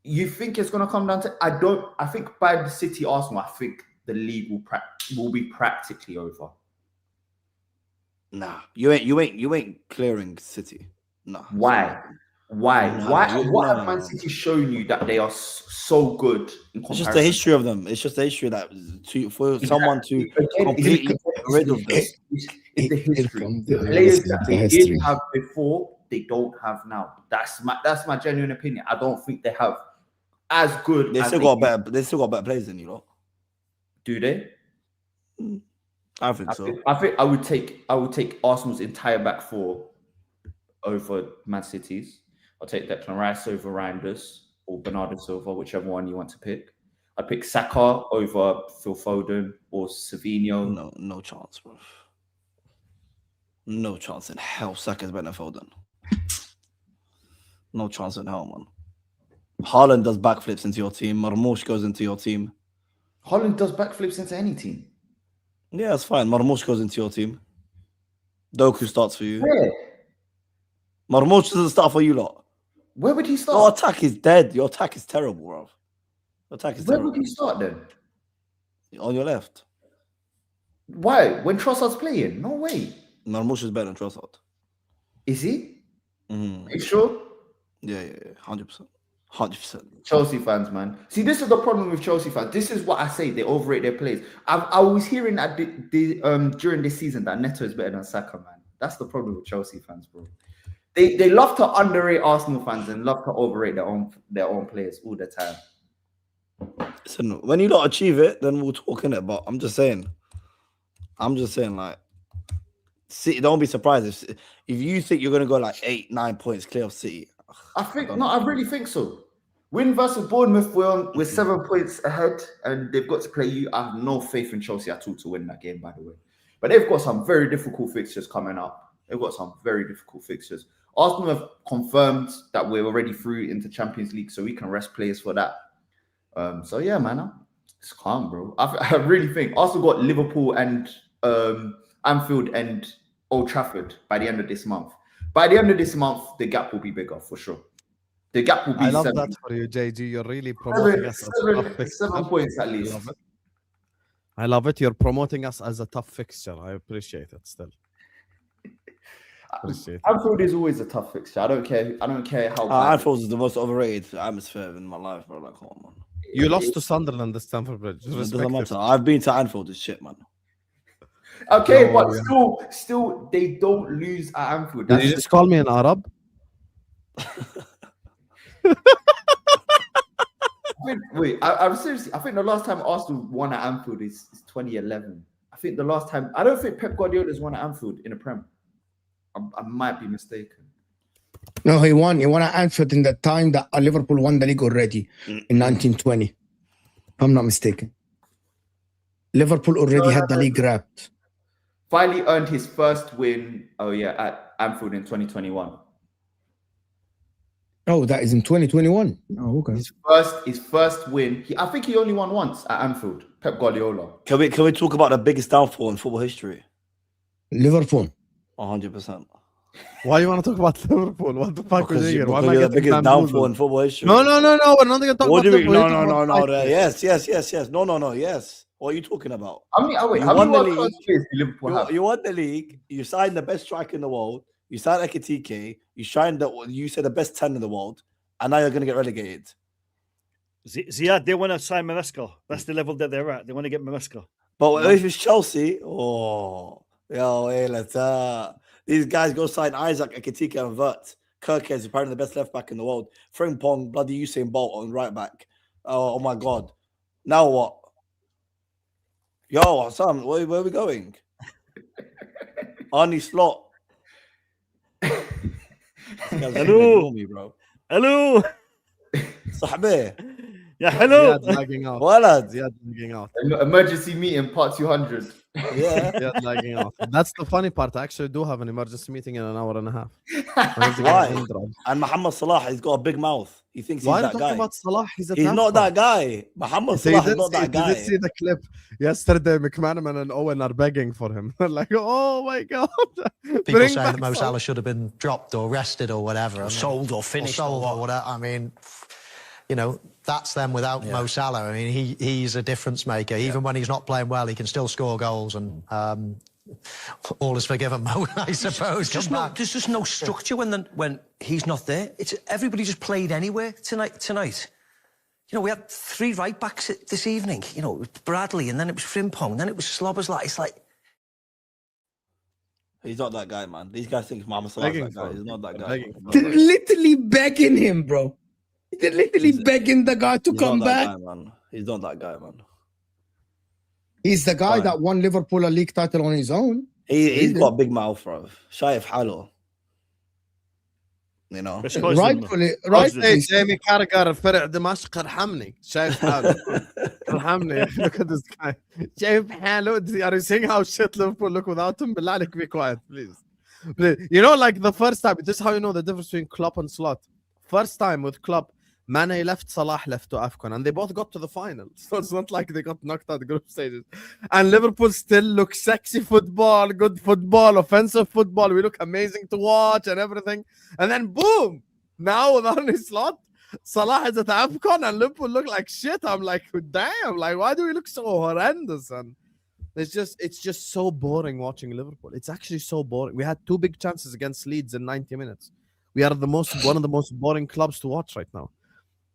You think it's going to come down to? I think by the City Arsenal, I think the league will be practically over.
Nah, you ain't clearing City. Nah.
Why? Why?
No,
Why?
no,
What
no,
have Man
no.
City shown you that they are so good in
It's
comparison?
just the history of them. It's just the history that for someone to completely get rid of this.
It's the history.
comes
The
the
players
history,
that
the
they
history.
did have before, they don't have now. That's my genuine opinion. I don't think they have as good.
They
as
still got better. They still got better players than you lot.
Do they?
I think so.
I think I would take Arsenal's entire back four over Man City's. I'll take Declan Rice over Reinders or Bernardo Silva, whichever one you want to pick. I'd pick Saka over Phil Foden or Savinho.
No chance, bro. No chance in hell. Saka's better than Foden. No chance in hell, man. Haaland does backflips into your team. Marmoush goes into your team.
Holland does backflips into any team.
Yeah, that's fine. Marmoush goes into your team. Doku starts for you.
Where?
Marmoush doesn't start for you lot.
Where would he
Your
start?
attack is dead. Your attack is terrible, bro. Your attack is
Where
terrible.
would he start then?
On your left.
Why? When Trossard's playing? No way.
Marmoush is better than Trossard.
Is he?
Mm.
Are you sure?
Yeah. 100%. 100%.
Chelsea fans, man. See, this is the problem with Chelsea fans. This is what I say. They overrate their players. I was hearing that during this season that Neto is better than Saka, man. That's the problem with Chelsea fans, bro. They love to underrate Arsenal fans and love to overrate their own players all the time.
Listen, when you don't achieve it, then we'll talk in it. But I'm just saying, like, City, don't be surprised if you think you're gonna go like 8-9 points clear of City.
I really think so. Win versus Bournemouth, we're 7 points ahead, and they've got to play you. I have no faith in Chelsea at all to win that game, by the way. But they've got some very difficult fixtures coming up. They've got some very difficult fixtures. Arsenal have confirmed that we're already through into Champions League, so we can rest players for that. So yeah, man, it's calm, bro. I really think Arsenal got Liverpool and Anfield and Old Trafford by the end of this month. By the end of this month, the gap will be bigger for sure. The gap will be
I love
7.
that for you, JG. You're really promoting us as a tough fixture.
7 points at least.
I love it. You're promoting us as a tough fixture. I appreciate it still.
Anfield is always a tough fixture. I don't care how bad.
Anfield is the most overrated atmosphere in my life, bro. Like, come on, man.
You lost to Sunderland at Stamford Bridge.
It doesn't
Respect
matter.
it.
I've been to Anfield. It's shit, man.
Okay,
No,
but
yeah.
still, they don't lose at Anfield.
Did you just call me an Arab?
I'm seriously. I think the last time Arsenal won at Anfield is 2011. I think the last time. I don't think Pep Guardiola's won at Anfield in a Prem. I might be mistaken.
No, he won at Anfield in the time that Liverpool won the league already in 1920. If I'm not mistaken. Liverpool already had the league wrapped.
Finally earned his first win. Oh yeah, at Anfield in 2021.
Oh, that is in 2021. Oh, okay.
His first win. I think he only won once at Anfield. Pep Guardiola.
Can we talk about the biggest downfall in football history?
Liverpool.
100%.
Why you want to talk about Liverpool? What the fuck
Because
is
you're
here? Why am I
the
getting
biggest downfall
bamboozled?
in football history.
No. We're not going to talk
What
about
do you mean?
Liverpool.
No,
We're
no,
talking
no,
about
no.
Cyprus.
Yes. No. Yes. What are you talking about?
How many? Oh wait,
You
how many
won the
World Class
league.
players do Liverpool have?
You won the league. You signed the best striker in the world. You signed Ekitike. You signed you said the best 10 in the world, and now you're going to get relegated.
Ziad, they want to sign Maresca. That's the level that they're at. They want to get Maresca.
But
No.
if it's Chelsea, these guys go sign Isaac, Ekitike, and Vert. Kirk is apparently the best left back in the world. Frimpong, bloody Usain Bolt on right back. Oh my god! Now what? Yo, Sam, where are we going? Arnie Slot.
Hello.
Me, bro.
Hello.
صاحبي.
Yeah, hello.
Ziad lagging out.
ولد.
Ziad lagging out.
Emergency meeting part 200.
Yeah.
Ziad lagging out. That's the funny part. I actually do have an emergency meeting in an hour and a half.
Why? And Mohamed Salah, he's got a big mouth. He thinks
Why
he's
are you
that
talking
guy.
about Salah? He's
Not that guy. Mohamed Salah is not that
Did
guy.
you see the clip yesterday? McManaman and Owen are begging for him. Like, oh my god!
People saying that Mo Salah should have been dropped or rested or whatever,
sold or finished
or whatever. I mean, you know, that's them without Mo Salah. I mean, he's a difference maker. Even when he's not playing well, he can still score goals, and all is forgiven, Mo, I suppose.
There's just no structure when he's not there. It's everybody just played anywhere tonight. You know, we had 3 right backs this evening. You know, it was Bradley, and then it was Frimpong, and then it was Slobber's. It's like
He's not that guy, man. These guys think Mohamed Salah is that guy. He's not that guy.
They're literally begging him, bro. They're literally begging the guy to come back.
Guy, man. He's not that guy, man.
He's the guy
Fine.
that won Liverpool a league title on his own.
He's got a big mouth, bro. Shaif Halo. You know?
Rightfully.
Hey, Jamie Carragher فرع دمشق ارحمني شايف حاله ارحمني. Look at this guy. شايف حاله. Are you seeing how shit Liverpool look without him? بالله عليك, be quiet, please. You know, like the first time, this is how you know the difference between Klopp and Slot. First time with Klopp, Mane left, Salah left to AFCON, and they both got to the final. So it's not like they got knocked out the group stages. And Liverpool still look sexy football, good football, offensive football. We look amazing to watch and everything. And then boom, now with Arne Slot, Salah is at AFCON and Liverpool look like shit. I'm like, damn, like why do we look so horrendous? And it's just so boring watching Liverpool. It's actually so boring. We had 2 big chances against Leeds in 90 minutes. We are one of the most boring clubs to watch right now.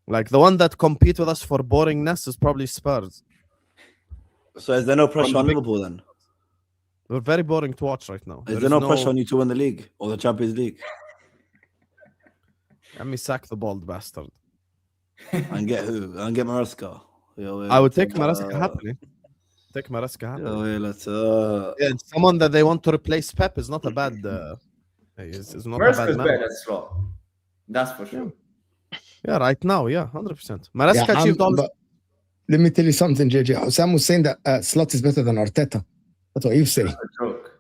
Like the one that compete with us for boringness is probably Spurs.
So is there no pressure on Liverpool then?
We're very boring to watch right now.
Is there no pressure on you to win the league or the Champions League?
Let me sack the bald bastard.
And get who? And get Maresca.
I would take Maresca happily. Take Maresca happily. Yeah, someone that they want to replace Pep is not a bad. It's not
Maresca's
a bad man.
better than Slot. That's for sure.
Yeah, right now, 100%. Maresca achieved all.
Let me tell you something, JJ. Sam was saying that Slot is better than Arteta. That's what you say.
That's a joke.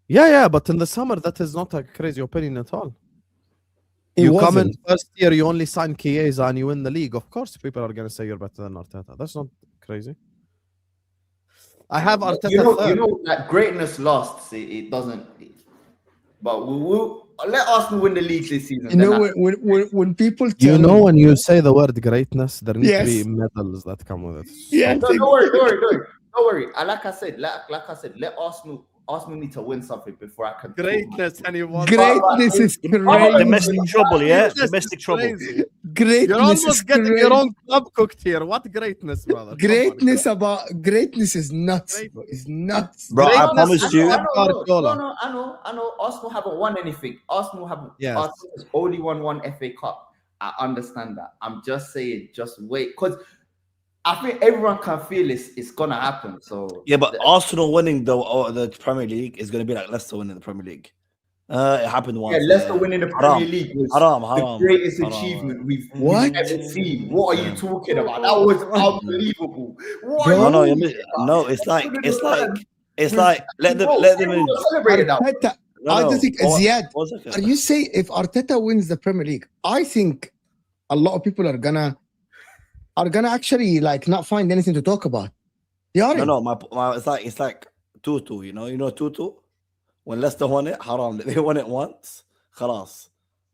Yeah, but in the summer, that is not a crazy opinion at all.
It
You
wasn't.
come in first year, you only sign Chiesa and you win the league. Of course, people are going to say you're better than Arteta. That's not crazy. I have Arteta
You
third.
know that greatness lasts. It doesn't. But we'll let Arsenal win the league this season.
You know, when people tell
You know, when you say the word greatness, there need
Yes.
to be medals that come with it.
Yeah,
No, don't worry. Like I said, let Arsenal need to win something before I can.
Greatness, and you want
greatness is crazy.
Domestic trouble, yeah?
Greatness
Domestic
is
trouble.
crazy.
Greatness
You're almost
is
getting
crazy.
your own club cooked here. What greatness, brother? Come on.
Greatness is nuts, bro. It's nuts.
Bro, I
Greatness
promised
is
you.
Pep Guardiola.
No, I know. Arsenal haven't won anything. Arsenal
Yes.
has only won 1 FA Cup. I understand that. I'm just saying, just wait, because I think everyone can feel it's gonna happen. So
Yeah, but Arsenal winning the Premier League is going to be like Leicester winning the Premier League. It happened once.
Leicester winning the Premier League was
Haram.
the greatest achievement we've ever seen. What are you talking about? That was unbelievable.
No, it's like let them in.
Celebrate it now.
Arteta, I just think Ziad.
1 second.
Are you saying if Arteta wins the Premier League, I think a lot of people are gonna actually like not find anything to talk about. They are.
No, my it's like 2-2. You know 2-2. when Leicester won it, haram. They won it once. Khalas.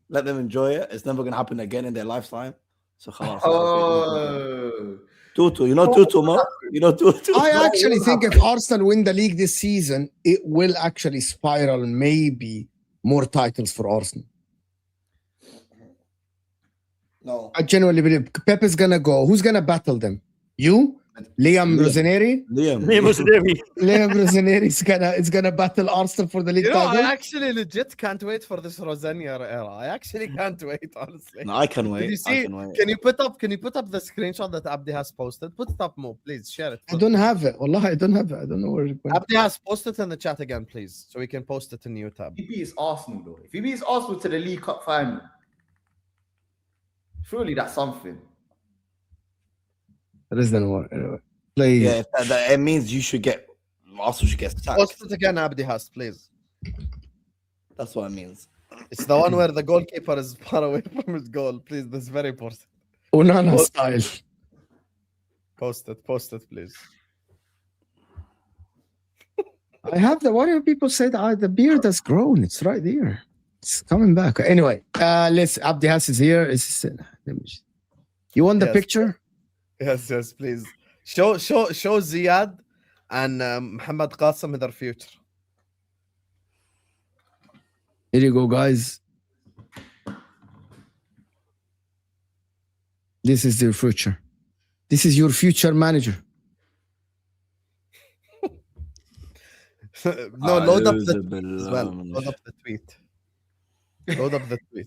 Let them enjoy it. It's never going to happen again in their lifetime. So khalas.
Oh.
Tutu. You know Tutu, Mo? You know Tutu?
I actually think if Arsenal win the league this season, it will actually spiral maybe more titles for Arsenal.
No.
I genuinely believe Pep is gonna go. Who's gonna battle them? You, Liam Rossoneri.
Liam.
Liam Rossoneri is gonna battle Arsenal for the league
You know, I
title.
actually legit can't wait for this Rosania era. I actually can't wait, honestly.
No, I can wait.
Did you see?
I can wait.
Can you put up the screenshot that Abdi has posted? Put it up, Mo, please. Share it.
I don't have it. Wallah, I don't have it. I don't know where it went.
Abdi has posted in the chat again, please, so we can post it in new tab.
If he beats Arsenal, though, if he beats Arsenal to the League Cup final, surely that's something.
That is the one. Anyway, please.
Yeah, it means you should get. Arsenal should get sacked.
Post it again, Abdi has, please.
That's what it means.
It's the one where the goalkeeper is far away from his goal. Please, this is very important.
Onana style.
Post it, please.
I have the. Why do people say that the beard has grown? It's right there. It's coming back. Anyway, let's. Abdi Has is here. You want the
Yes.
picture?
Yes, please. Show Ziad and Muhammad Qasim their future.
Here you go, guys. This is their future. This is your future manager.
No, load up the tweet as well. Load up the tweet. Load up the tweet.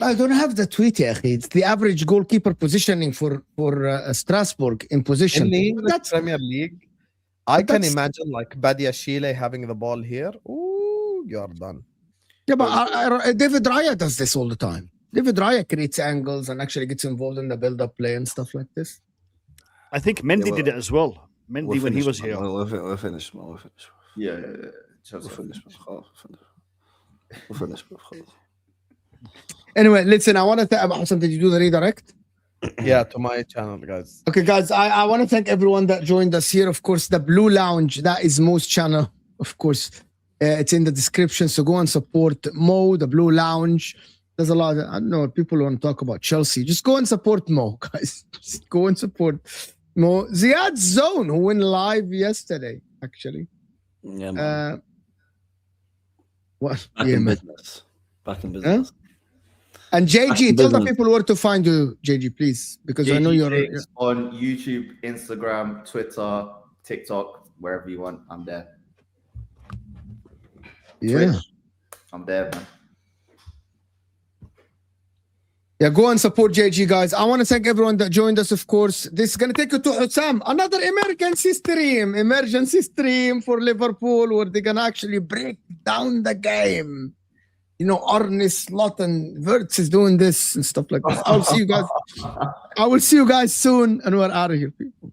I don't have the tweet, yet. It's the average goalkeeper positioning for Strasbourg in position.
In the English
That's
Premier League, I can
that's-
imagine like Badia Shile having the ball here. Ooh, you're done.
yeah, but David Raya does this all the time. David Raya creates angles and actually gets involved in the build-up play and stuff like this.
I think Mendy
Yeah, well,
did it as well. Mendy when he was here.
We're finished, man. We're finished.
Yeah.
We're finished, man. خلاص، we're finished, man. خلاص.
Anyway, listen, I want to thank Hassan, did you do the redirect?
Yeah, to my channel, guys.
Okay, guys, I want to thank everyone that joined us here. Of course, the Blue Lounge, that is Mo's channel. Of course, it's in the description. So go and support Mo, the Blue Lounge. There's a lot of, I don't know, people want to talk about Chelsea. Just go and support Mo, guys. Just go and support Mo. Ziad Zone, who went live yesterday, actually.
Yeah, man.
What?
Back
Yeah,
in
man.
business. Back in business.
And JG, tell the
business.
people where to find you, JG, please, because I know you're.
JG on YouTube, Instagram, Twitter, TikTok, wherever you want. I'm there.
Yeah.
Twitch, I'm there, man.
Yeah, go and support JG, guys. I want to thank everyone that joined us, of course. This is going to take you to Hussam, another emergency stream for Liverpool, where they're going to actually break down the game. You know, Arne Slot and Wirtz is doing this and stuff like that. I will see you guys soon, and we're out of here, people.